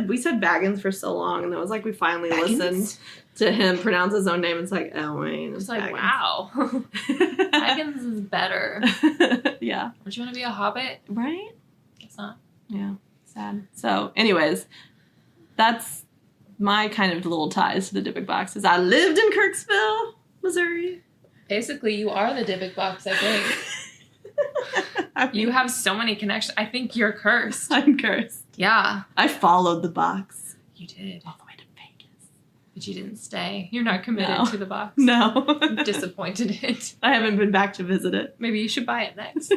We said Bagans for so long, and it was like we finally listened to him pronounce his own name. It's like, oh wait, it's like, wow. Bagans is better. Yeah. Don't you want to be a hobbit? Right? Guess not. Yeah. Sad. So, anyways, that's my kind of little ties to the Dybbuk Box. Is I lived in Kirksville, Missouri. Basically, you are the Dybbuk Box, I think. You have so many connections. I think you're cursed. I'm cursed. Yeah. I followed the box. You did. All the way to Vegas. But you didn't stay. You're not committed to the box. No. I'm disappointed in it. I haven't been back to visit it. Maybe you should buy it next.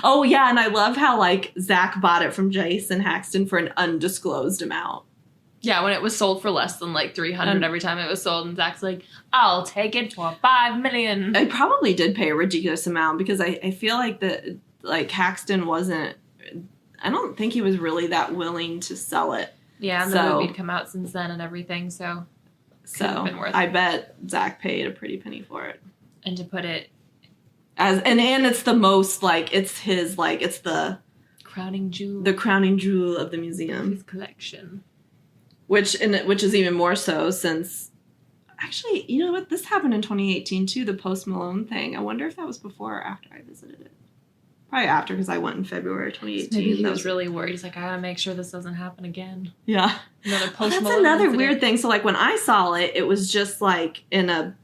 Oh, yeah, and I love how, like, Zach bought it from Jason Haxton for an undisclosed amount. Yeah, when it was sold for less than like $300 every time it was sold, and Zach's like, I'll take it for $5 million. I probably did pay a ridiculous amount because I feel like Haxton wasn't. I don't think he was really that willing to sell it. Yeah, and the movie had come out since then and everything, so could have been worth it. I bet Zach paid a pretty penny for it. And to put it and it's the most like it's his like it's the crowning jewel. The crowning jewel of the museum. His collection. Which is even more so since, actually, you know what? This happened in 2018 too, the Post Malone thing. I wonder if that was before or after I visited it. Probably after, because I went in February 2018. Maybe he was really worried. He's like, I gotta make sure this doesn't happen again. Yeah. Another Post Malone. That's another weird thing. So like when I saw it, it was just like in a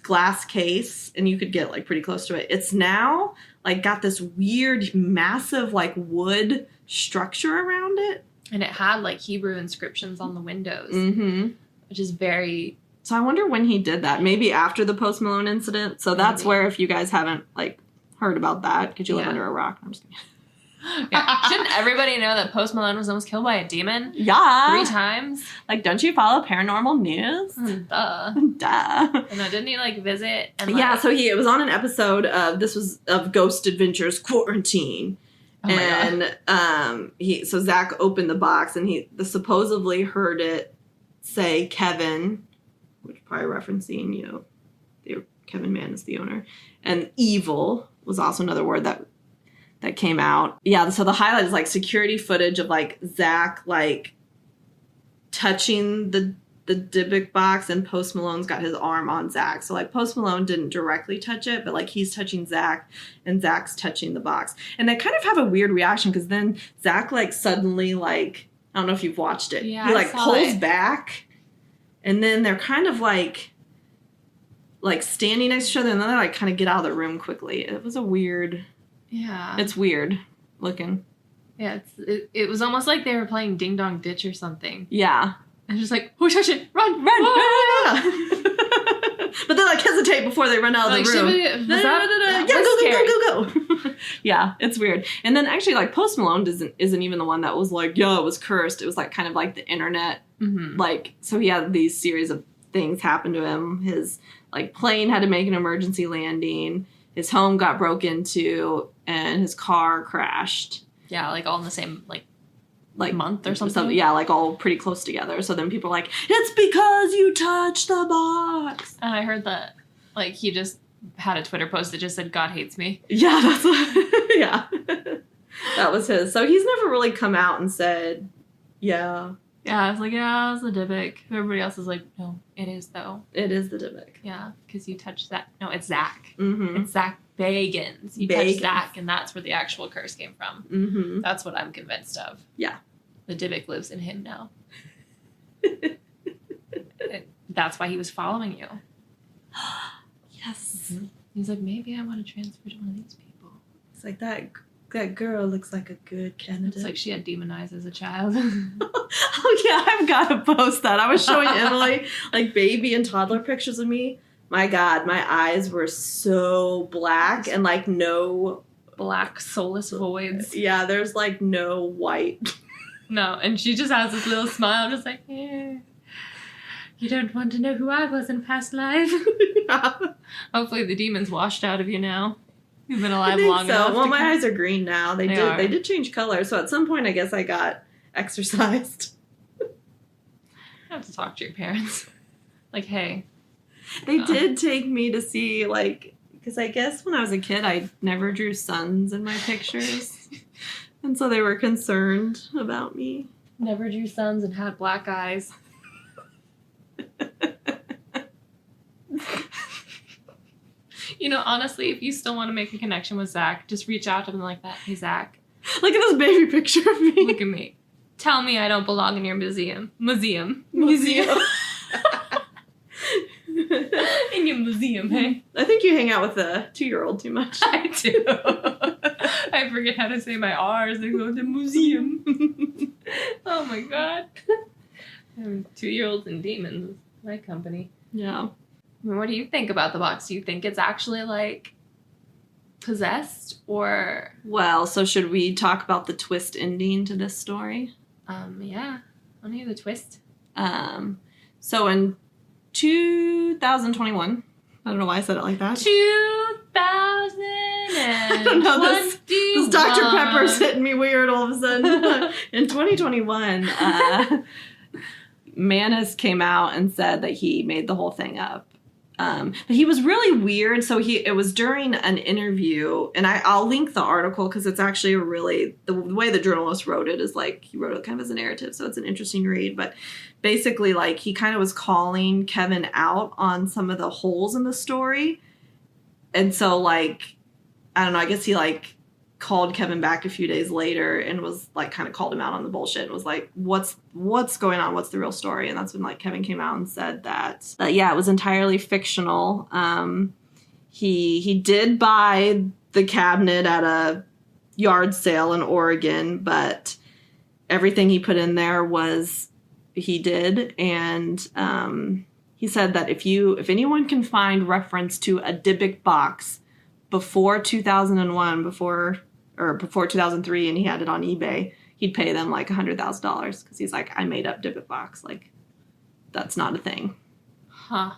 glass case and you could get like pretty close to it. It's now like got this weird, massive like wood structure around it. And it had, like, Hebrew inscriptions on the windows, which is very... So I wonder when he did that. Maybe after the Post Malone incident. So that's where, if you guys haven't, like, heard about that, could you live under a rock? I'm just kidding. Yeah. Shouldn't everybody know that Post Malone was almost killed by a demon? Yeah. 3 times? Like, don't you follow paranormal news? Duh. Duh. And didn't he, like, visit? And, like, yeah, so it was on an episode of Ghost Adventures Quarantine. Oh my God. So Zach opened the box and he supposedly heard it say Kevin, which probably referencing, you know, Kevin Mann is the owner. And evil was also another word that came out. Yeah, so the highlight is like security footage of like Zach like touching the Dybbuk box, and Post Malone's got his arm on Zach. So like Post Malone didn't directly touch it, but like he's touching Zach and Zach's touching the box. And they kind of have a weird reaction because then Zach like suddenly like, I don't know if you've watched it. Yeah, he like pulls back and then they're kind of like standing next to each other and then they like kind of get out of the room quickly. It was a weird. Yeah. It's weird looking. Yeah, it was almost like they were playing Ding Dong Ditch or something. Yeah. And just like, who touched it? Run! But they like hesitate before they run out of the room. Go. Yeah, it's weird. And then actually like Post Malone isn't even the one that was like, yeah, it was cursed. It was like kind of like the internet. Like, so he had these series of things happen to him. His like plane had to make an emergency landing. His home got broke into and his car crashed. Yeah, like all in the same like month or something. So, yeah, like all pretty close together. So then people are like, it's because you touched the box. And I heard that like he just had a Twitter post that just said God hates me. Yeah, that's what, yeah. That was his. So he's never really come out and said, yeah. Yeah, I was like, yeah, it's the Dybbuk. Everybody else is like, no, it is though. It is the Dybbuk. Yeah, because you touched that. No, it's Zak. Mm-hmm. It's Zak Bagans. You touched Zak, and that's where the actual curse came from. Mm-hmm. That's what I'm convinced of. Yeah. The Dybbuk lives in him now. That's why he was following you. Yes. Mm-hmm. He's like, maybe I want to transfer to one of these people. It's like that girl looks like a good candidate. It's like she had demon eyes as a child. Oh yeah, I've got to post that. I was showing Emily like baby and toddler pictures of me. My God, my eyes were so black and like no black soulless voids. Yeah, there's like no white. No, and she just has this little smile, just like, yeah. You don't want to know who I was in past life. Yeah. Hopefully the demon's washed out of you now. You've been alive long enough. Well, my eyes are green now. They did change color. So at some point, I guess I got exercised. I have to talk to your parents. Like, hey. They did take me to see, like, because I guess when I was a kid, I never drew suns in my pictures. And so they were concerned about me. Never drew suns and had black eyes. You know, honestly, if you still want to make a connection with Zach, just reach out to him like that. Hey, Zach. Look at this baby picture of me. Look at me. Tell me I don't belong in your museum. Museum. In your museum, hey? I think you hang out with a 2-year-old too much. I do. I forget how to say my R's. They go to museum. Oh my God. 2-year-olds and demons. My company. Yeah. I mean, what do you think about the box? Do you think it's actually like possessed or? Well, so should we talk about the twist ending to this story? Yeah. I want to hear the twist. So in 2021, I don't know why I said it like that. 2021. I don't know, this Dr. Pepper's hitting me weird all of a sudden. In 2021, Manis came out and said that he made the whole thing up. But he was really weird. So it was during an interview, and I'll link the article because it's actually the way the journalist wrote it is like he wrote it kind of as a narrative, so it's an interesting read. But basically, like, he kind of was calling Kevin out on some of the holes in the story, and so, like, I don't know, I guess he like called Kevin back a few days later and was like kind of called him out on the bullshit and was like, what's going on? What's the real story? And that's when like Kevin came out and said that yeah, it was entirely fictional. He did buy the cabinet at a yard sale in Oregon, but everything he put in there was he did. And he said that if anyone can find reference to a Dybbuk box before 2001, before 2003, and he had it on eBay, he'd pay them like $100,000 because he's like, I made up Dybbuk Box. Like, that's not a thing. Huh.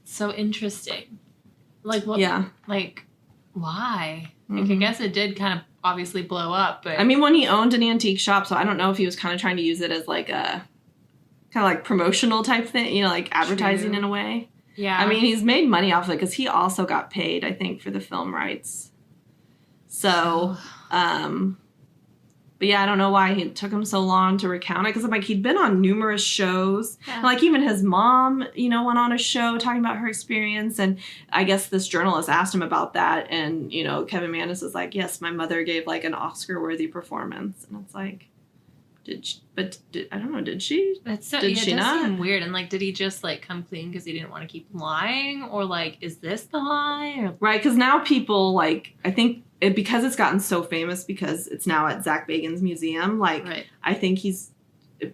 So interesting. Like, what? Yeah. Like, why? Mm-hmm. Like, I guess it did kind of obviously blow up, but I mean, when he owned an antique shop, so I don't know if he was kind of trying to use it as like a kind of like promotional type thing, like advertising. True. In a way. Yeah. I mean, he's made money off of it because he also got paid, I think, for the film rights. So, but yeah, I don't know why it took him so long to recount it, because like he'd been on numerous shows. Yeah. Like even his mom, went on a show talking about her experience, and I guess this journalist asked him about that, and Kevin Manis was like, "Yes, my mother gave like an Oscar-worthy performance," and it's like, I don't know, did she? That's so, did she not? Seem weird. And like, did he just like come clean because he didn't want to keep lying, or like, is this the lie? Or... Right, because now people like, I think because it's gotten so famous because it's now at Zak Bagans' museum. Like, right. I think he's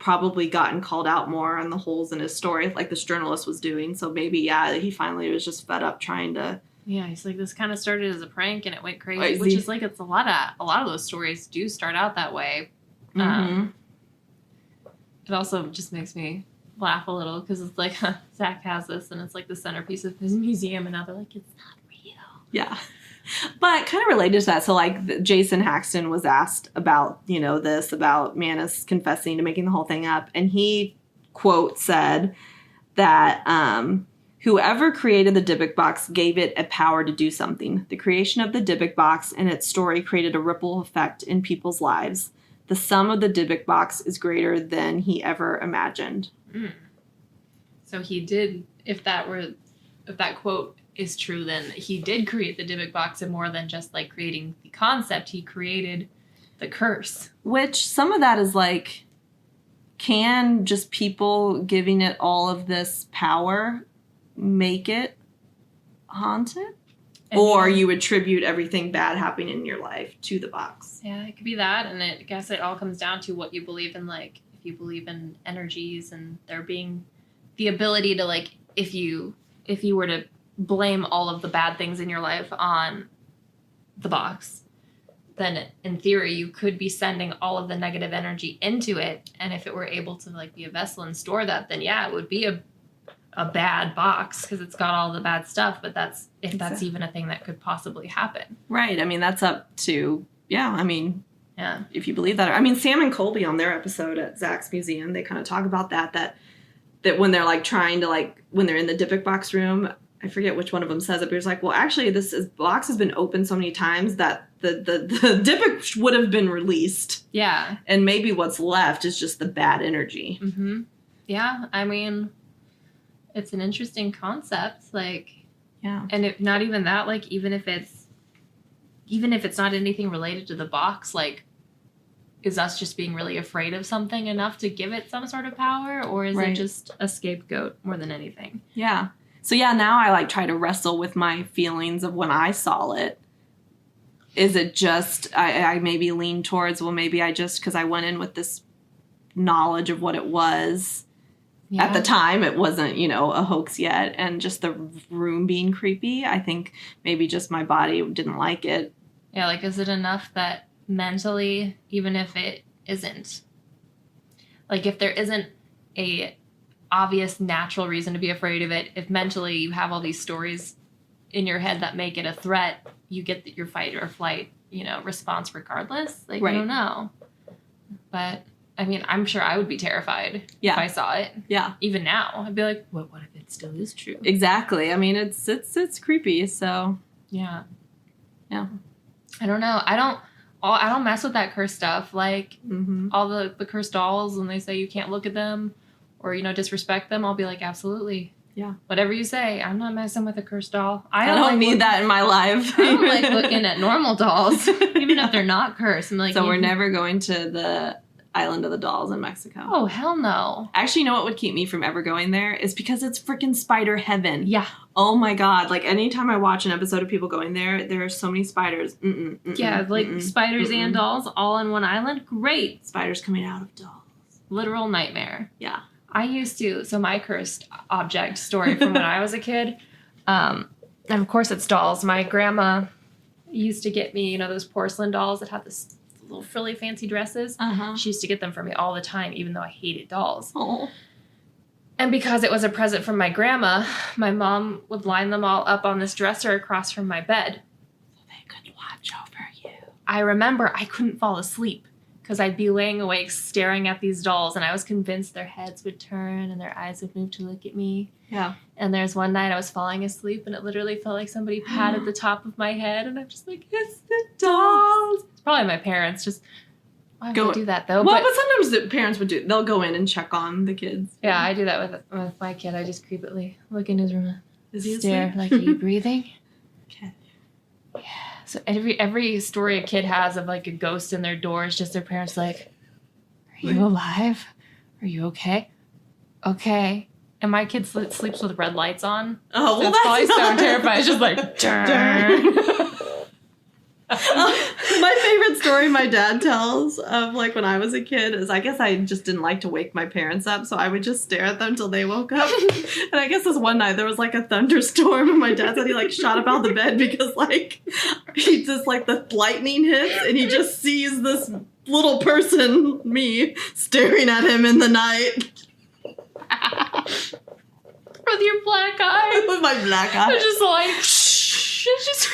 probably gotten called out more on the holes in his story, like this journalist was doing. So maybe he finally was just fed up trying to. Yeah, he's like, this kind of started as a prank and it went crazy, which is like, it's a lot of those stories do start out that way. Mm-hmm. It also just makes me laugh a little because it's like, Zach has this and it's like the centerpiece of his museum, and now they're like, it's not real. Yeah. But kind of related to that, so like Jason Haxton was asked about, this, about Manis confessing to making the whole thing up. And he, quote, said that whoever created the Dybbuk Box gave it a power to do something. The creation of the Dybbuk Box and its story created a ripple effect in people's lives. The sum of the Dybbuk Box is greater than he ever imagined. Mm. So he did, if that quote is true, then he did create the Dybbuk Box, and more than just like creating the concept, he created the curse. Which some of that is like, can just people giving it all of this power make it haunted? Or you attribute everything bad happening in your life to the box. Yeah, it could be that. And I guess it all comes down to what you believe in. Like, if you believe in energies and there being the ability to, like, if you were to blame all of the bad things in your life on the box, then in theory you could be sending all of the negative energy into it. And if it were able to, like, be a vessel and store that, then yeah, it would be a bad box because it's got all the bad stuff, but that's even a thing that could possibly happen. Right. I mean, that's up to, if you believe that. I mean, Sam and Colby on their episode at Zach's museum, they kind of talk about that when they're like trying to, like, when they're in the Dybbuk Box room, I forget which one of them says it, but it's like, well, actually this box has been opened so many times that the Dybbuk would have been released. Yeah. And maybe what's left is just the bad energy. Mm-hmm. Yeah. I mean, it's an interesting concept, like, yeah. And if not even that, like, even if it's not anything related to the box, like, is us just being really afraid of something enough to give it some sort of power, or is it just a scapegoat more than anything? Yeah. So yeah, now I like try to wrestle with my feelings of when I saw it. Is it just, I maybe lean towards, well, maybe I just, because I went in with this knowledge of what it was. Yeah. At the time, it wasn't, a hoax yet. And just the room being creepy, I think maybe just my body didn't like it. Yeah, like, is it enough that mentally, even if it isn't, like, if there isn't a obvious natural reason to be afraid of it. If mentally you have all these stories in your head that make it a threat, you get your fight or flight, response regardless. Like, Right. I don't know. But I mean, I'm sure I would be terrified Yeah. if I saw it. Yeah. Even now, I'd be like, what if it still is true? Exactly. I mean, it's creepy. So Yeah. Yeah. I don't know. I don't mess with that cursed stuff. Like mm-hmm. all the cursed dolls, when they say you can't look at them or, disrespect them, I'll be like, absolutely. Yeah. Whatever you say, I'm not messing with a cursed doll. I don't need that in my life. I don't like looking at normal dolls, even if they're not cursed. I'm like, so we're never going to the Island of the Dolls in Mexico. Oh, hell no. Actually, you know what would keep me from ever going there is because it's freaking spider heaven. Yeah. Oh my God. Like anytime I watch an episode of people going there are so many spiders. Yeah, like spiders and dolls all on one island. Great. Spiders coming out of dolls. Literal nightmare. Yeah. I used to, so my cursed object story from when I was a kid, and of course it's dolls. My grandma used to get me, those porcelain dolls that have this little frilly fancy dresses. Uh-huh. She used to get them for me all the time, even though I hated dolls. Oh. And because it was a present from my grandma, my mom would line them all up on this dresser across from my bed. So they could watch over you. I remember I couldn't fall asleep because I'd be laying awake staring at these dolls, and I was convinced their heads would turn and their eyes would move to look at me. Yeah. And there's one night I was falling asleep, and it literally felt like somebody patted the top of my head, and I'm just like, it's the dolls. It's probably my parents. Just, why would they do that, though? Well, but sometimes the parents would they'll go in and check on the kids. Yeah, I do that with my kid. I just creepily look in his room Is and he stare, asleep? like, are you breathing? Okay. Yeah. So every story a kid has of, like, a ghost in their door is just their parents like, are you alive? Are you okay? Okay. And my kid sleeps with red lights on. Oh, well, It's probably that's so not... terrifying. It's just like, darn. My favorite story my dad tells of like when I was a kid is I guess I just didn't like to wake my parents up, so I would just stare at them till they woke up. And I guess this one night there was like a thunderstorm, and my dad said he like shot up out the bed because like he just like the lightning hits and he just sees this little person, me, staring at him in the night. With your black eye. With my black eye. It's just like, shh. It's just...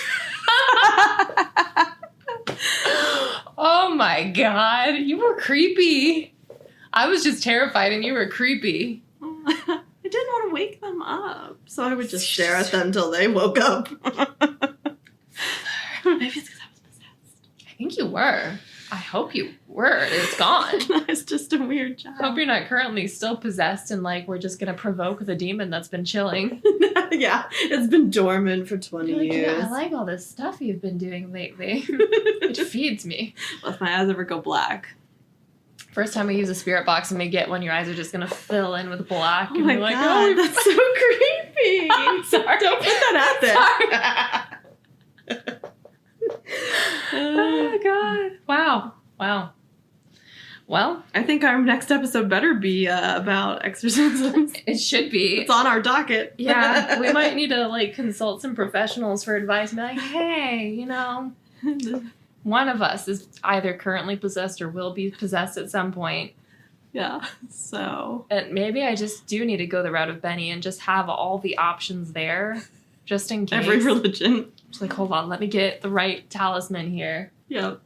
Oh my God. You were creepy. I was just terrified and you were creepy. I didn't want to wake them up, so I would just stare at them till they woke up. Maybe it's because I was possessed. I think you were. I hope you were. It's gone. I was just a weird child. I hope you're not currently still possessed and like we're just going to provoke the demon that's been chilling. Yeah, it's been dormant for 20 You're like, years. yeah, I like all this stuff you've been doing lately. It feeds me. Well, if my eyes ever go black. First time we use a spirit box and we get one, your eyes are just going to fill in with black. Oh and my you're like, God, oh, that's so creepy. I'm sorry. Don't put that out there. Oh, God. Wow. Well, I think our next episode better be about exorcisms. it should be. It's on our docket. Yeah, we might need to like consult some professionals for advice and be like, hey, one of us is either currently possessed or will be possessed at some point. Yeah, so. And maybe I just do need to go the route of Benny and just have all the options there, just in case. Every religion. Just like, hold on, let me get the right talisman here. Yep.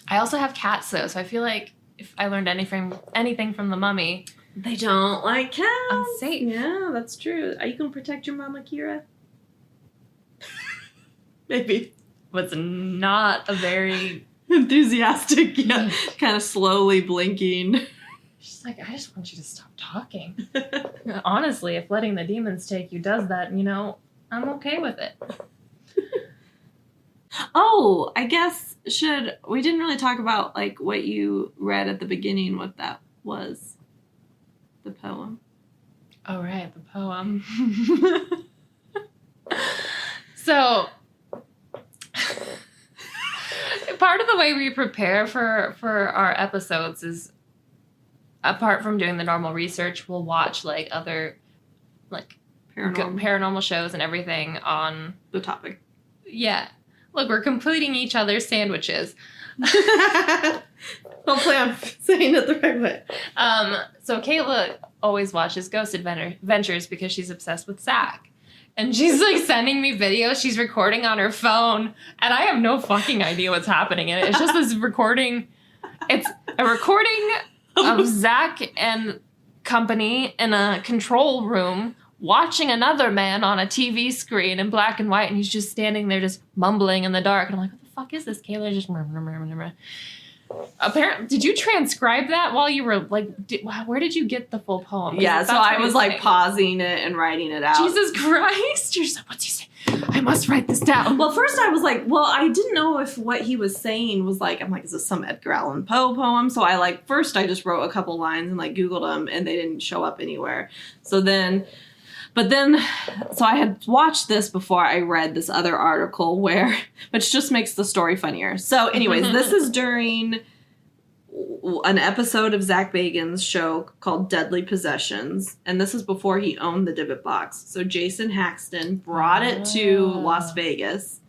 I also have cats, though, so I feel like if I learned anything from the mummy, They don't like cats. I'm safe. Yeah, that's true. Are you going to protect your mama, Kira? Maybe. was not a very... Enthusiastic, yeah. Kind of slowly blinking. She's like, I just want you to stop talking. Honestly, if letting the demons take you does that, I'm okay with it. Oh, I guess we didn't really talk about like what you read at the beginning, what that was. The poem. Oh, right, the poem. So, part of the way we prepare for our episodes is, apart from doing the normal research, we'll watch like other like paranormal shows and everything on the topic. Yeah. Look, we're completing each other's sandwiches. Hopefully I'm saying it the right way. So Kayla always watches Ghost Adventures because she's obsessed with Zak. And she's like sending me videos she's recording on her phone. And I have no fucking idea what's happening in it. It's just this recording. It's a recording of Zak and company in a control room watching another man on a TV screen in black and white. And he's just standing there just mumbling in the dark. And I'm like, what the fuck is this? Kayla just... Apparently, did you transcribe that while you were like? Where did you get the full poem? Yeah, so I was like pausing it and writing it out. Jesus Christ! You're so, what's he say? I must write this down. Well, first I was like, well, I didn't know if what he was saying was like, I'm like, is this some Edgar Allan Poe poem? So I like, first I just wrote a couple lines and like Googled them and they didn't show up anywhere. So then I had watched this before I read this other article which just makes the story funnier. So anyways, this is during an episode of Zak Bagans' show called Deadly Possessions. And this is before he owned the Dybbuk Box. So Jason Haxton brought it to Las Vegas.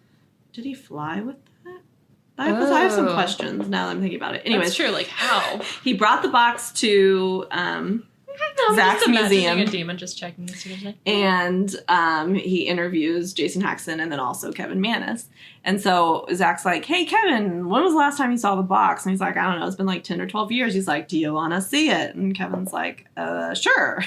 Did he fly with that? I have some questions now that I'm thinking about it. Anyways. That's true. Like, how? He brought the box to... Zak's museum. A demon just checking this again. And he interviews Jason Haxton and then also Kevin Mannis. And so Zak's like, hey, Kevin, when was the last time you saw the box? And he's like, I don't know. It's been like 10 or 12 years. He's like, do you want to see it? And Kevin's like, sure.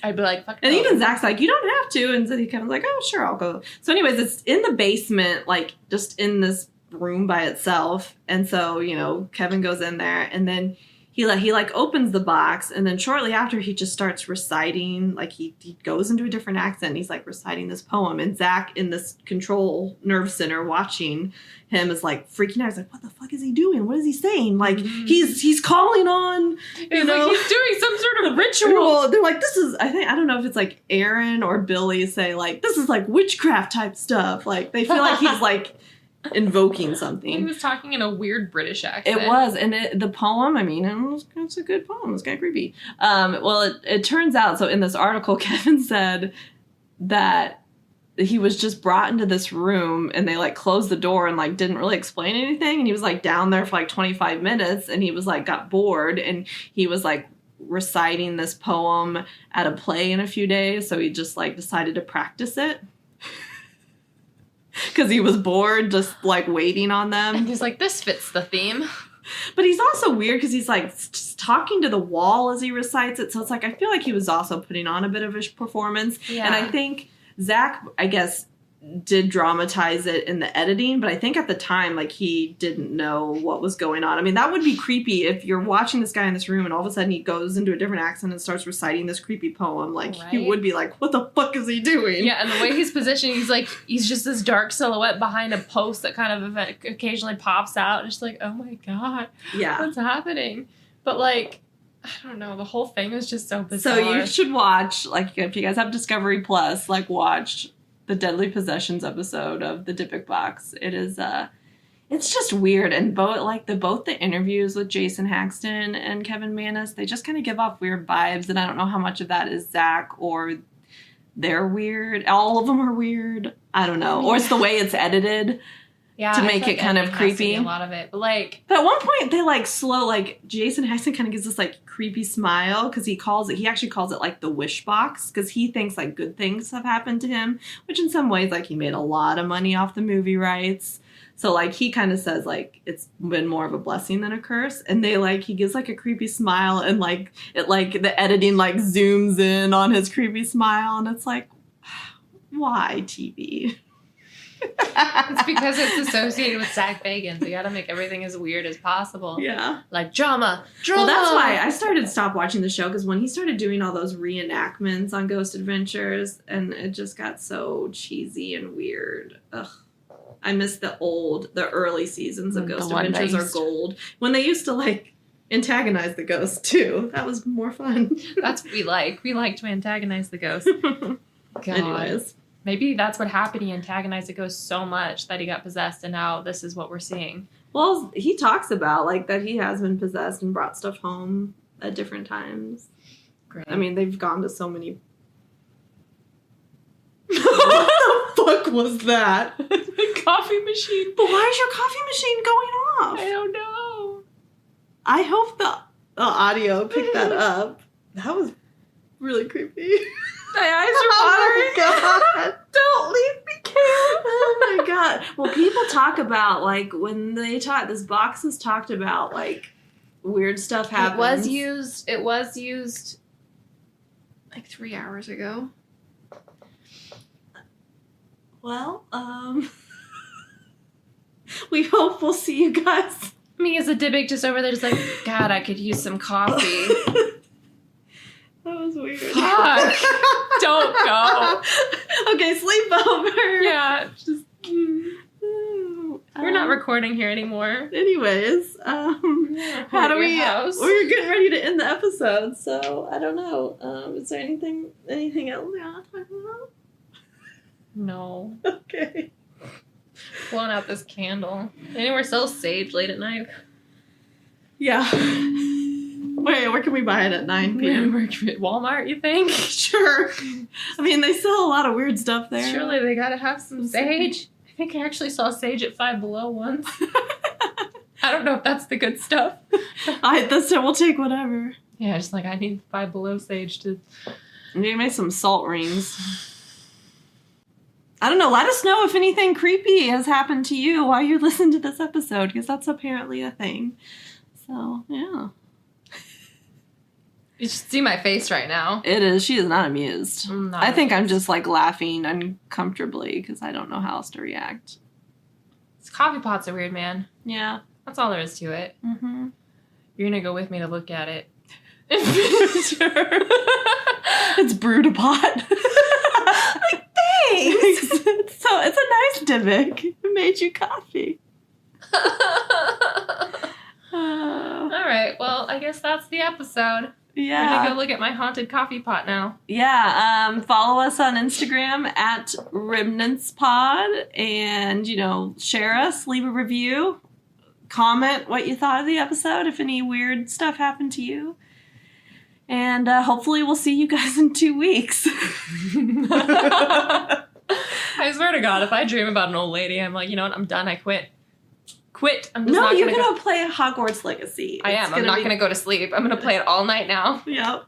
I'd be like, fuck and even Zak's like, you don't have to. And so Kevin's like, oh, sure, I'll go. So anyways, it's in the basement, like just in this room by itself. And so, you know, Kevin goes in there and then he like opens the box, and then shortly after he just starts reciting, like he goes into a different accent. He's like reciting this poem, and Zak in this control nerve center watching him is like freaking out. He's like, what the fuck is he doing? What is he saying? Like he's calling on, you know, like he's doing some sort of ritual. They're like, this is, I don't know if it's like Aaron or Billy say like, this is like witchcraft type stuff. Like they feel like he's like invoking something. He was talking in a weird British accent. It was, and the poem, I mean, it's a good poem. It's kind of creepy. Well, it turns out, so in this article, Kevin said that he was just brought into this room and they like closed the door and like didn't really explain anything. And he was like down there for like 25 minutes and he was like got bored and he was like reciting this poem at a play in a few days. So he just like decided to practice it. Because he was bored just, like, waiting on them. And he's like, this fits the theme. But he's also weird because he's, like, talking to the wall as he recites it. So it's like, I feel like he was also putting on a bit of a performance. Yeah. And I think Zak, I guess, did dramatize it in the editing. But I think at the time, like, he didn't know what was going on. I mean, that would be creepy if you're watching this guy in this room and all of a sudden he goes into a different accent and starts reciting this creepy poem. Like, right? He would be like, what the fuck is he doing? Yeah, and the way he's positioned, he's just this dark silhouette behind a post that kind of occasionally pops out. It's just like, oh my God. Yeah. What's happening? But, like, I don't know. The whole thing was just so bizarre. So you should watch, like, if you guys have Discovery Plus, like, watch the Deadly Possessions episode of the Dybbuk Box. It is, it's just weird. And both the interviews with Jason Haxton and Kevin Mannis, they just kind of give off weird vibes. And I don't know how much of that is Zak or they're weird. All of them are weird. I don't know. Or it's the way it's edited. Yeah, to make it kind of creepy. A lot of it, but at one point they like slow, like Jason Haxton kind of gives this like creepy smile because he actually calls it like the wish box because he thinks like good things have happened to him, which in some ways like he made a lot of money off the movie rights. So like he kind of says like it's been more of a blessing than a curse, and he gives like a creepy smile and like it like the editing like zooms in on his creepy smile and it's like, why TV? It's because it's associated with Zak Bagans. You gotta make everything as weird as possible. Yeah. Like drama. Well, that's why I started to stop watching the show, because when he started doing all those reenactments on Ghost Adventures, and it just got so cheesy and weird. Ugh. I miss the early seasons of Ghost Adventures are gold. When they used to, like, antagonize the ghosts, too. That was more fun. That's what we like. We like to antagonize the ghosts. God. Anyways. Maybe that's what happened. He antagonized the ghost so much that he got possessed, and now this is what we're seeing. Well, he talks about, like, that he has been possessed and brought stuff home at different times. Great. I mean, they've gone to so many... What the fuck was that? The coffee machine. But why is your coffee machine going off? I don't know. I hope the audio picked that up. That was really creepy. My eyes are watering. Oh my God. Don't leave me, Kayla. Oh my God. Well, people talk about, like, when they talk, this box has talked about, like, weird stuff happens. It was used like 3 hours ago. Well, we hope we'll see you guys. Me as a Dybbuk just over there just like, God, I could use some coffee. That was weird. Fuck. Don't go. Okay, sleep over. Yeah, just we're not recording here anymore. Anyways, how do we? We're getting ready to end the episode, so I don't know. Is there anything else we want to talk about? No. Okay. Blowing out this candle. Anywhere sells sage late at night. Yeah. Wait, where can we buy it at 9 p.m.? Walmart, you think? Sure. I mean, they sell a lot of weird stuff there. Surely they gotta have some sage. I think I actually saw sage at Five Below once. I don't know if that's the good stuff. We'll take whatever. Yeah, just like I need Five Below sage to... Maybe make some salt rings. I don't know. Let us know if anything creepy has happened to you while you listen to this episode, because that's apparently a thing. So, yeah. You should see my face right now. It is. She is not amused. Not I think I'm amused. just, like, laughing uncomfortably because I don't know how else to react. This coffee pot's are weird, man. Yeah. That's all there is to it. Mm-hmm. You're gonna go with me to look at it. Sure. It's brewed a pot. Like, thanks. It's a nice Dybbuk. It made you coffee. All right. Well, I guess that's the episode. Yeah. I'm gonna go look at my haunted coffee pot now. Yeah. Follow us on Instagram at RemnantsPod, and share us, leave a review, comment what you thought of the episode, if any weird stuff happened to you. And hopefully we'll see you guys in 2 weeks. I swear to God, if I dream about an old lady, I'm like, you know what? I'm done. I quit. I'm just not you're gonna going to play Hogwarts Legacy. I am. I'm not going to go to sleep. I'm going to play it all night now. Yep.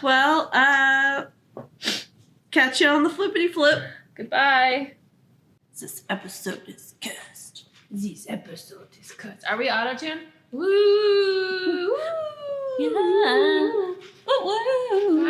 Well, catch you on the flippity flip. Goodbye. This episode is cursed. This episode is cursed. Are we auto-tune? Woo! Yeah. Woo!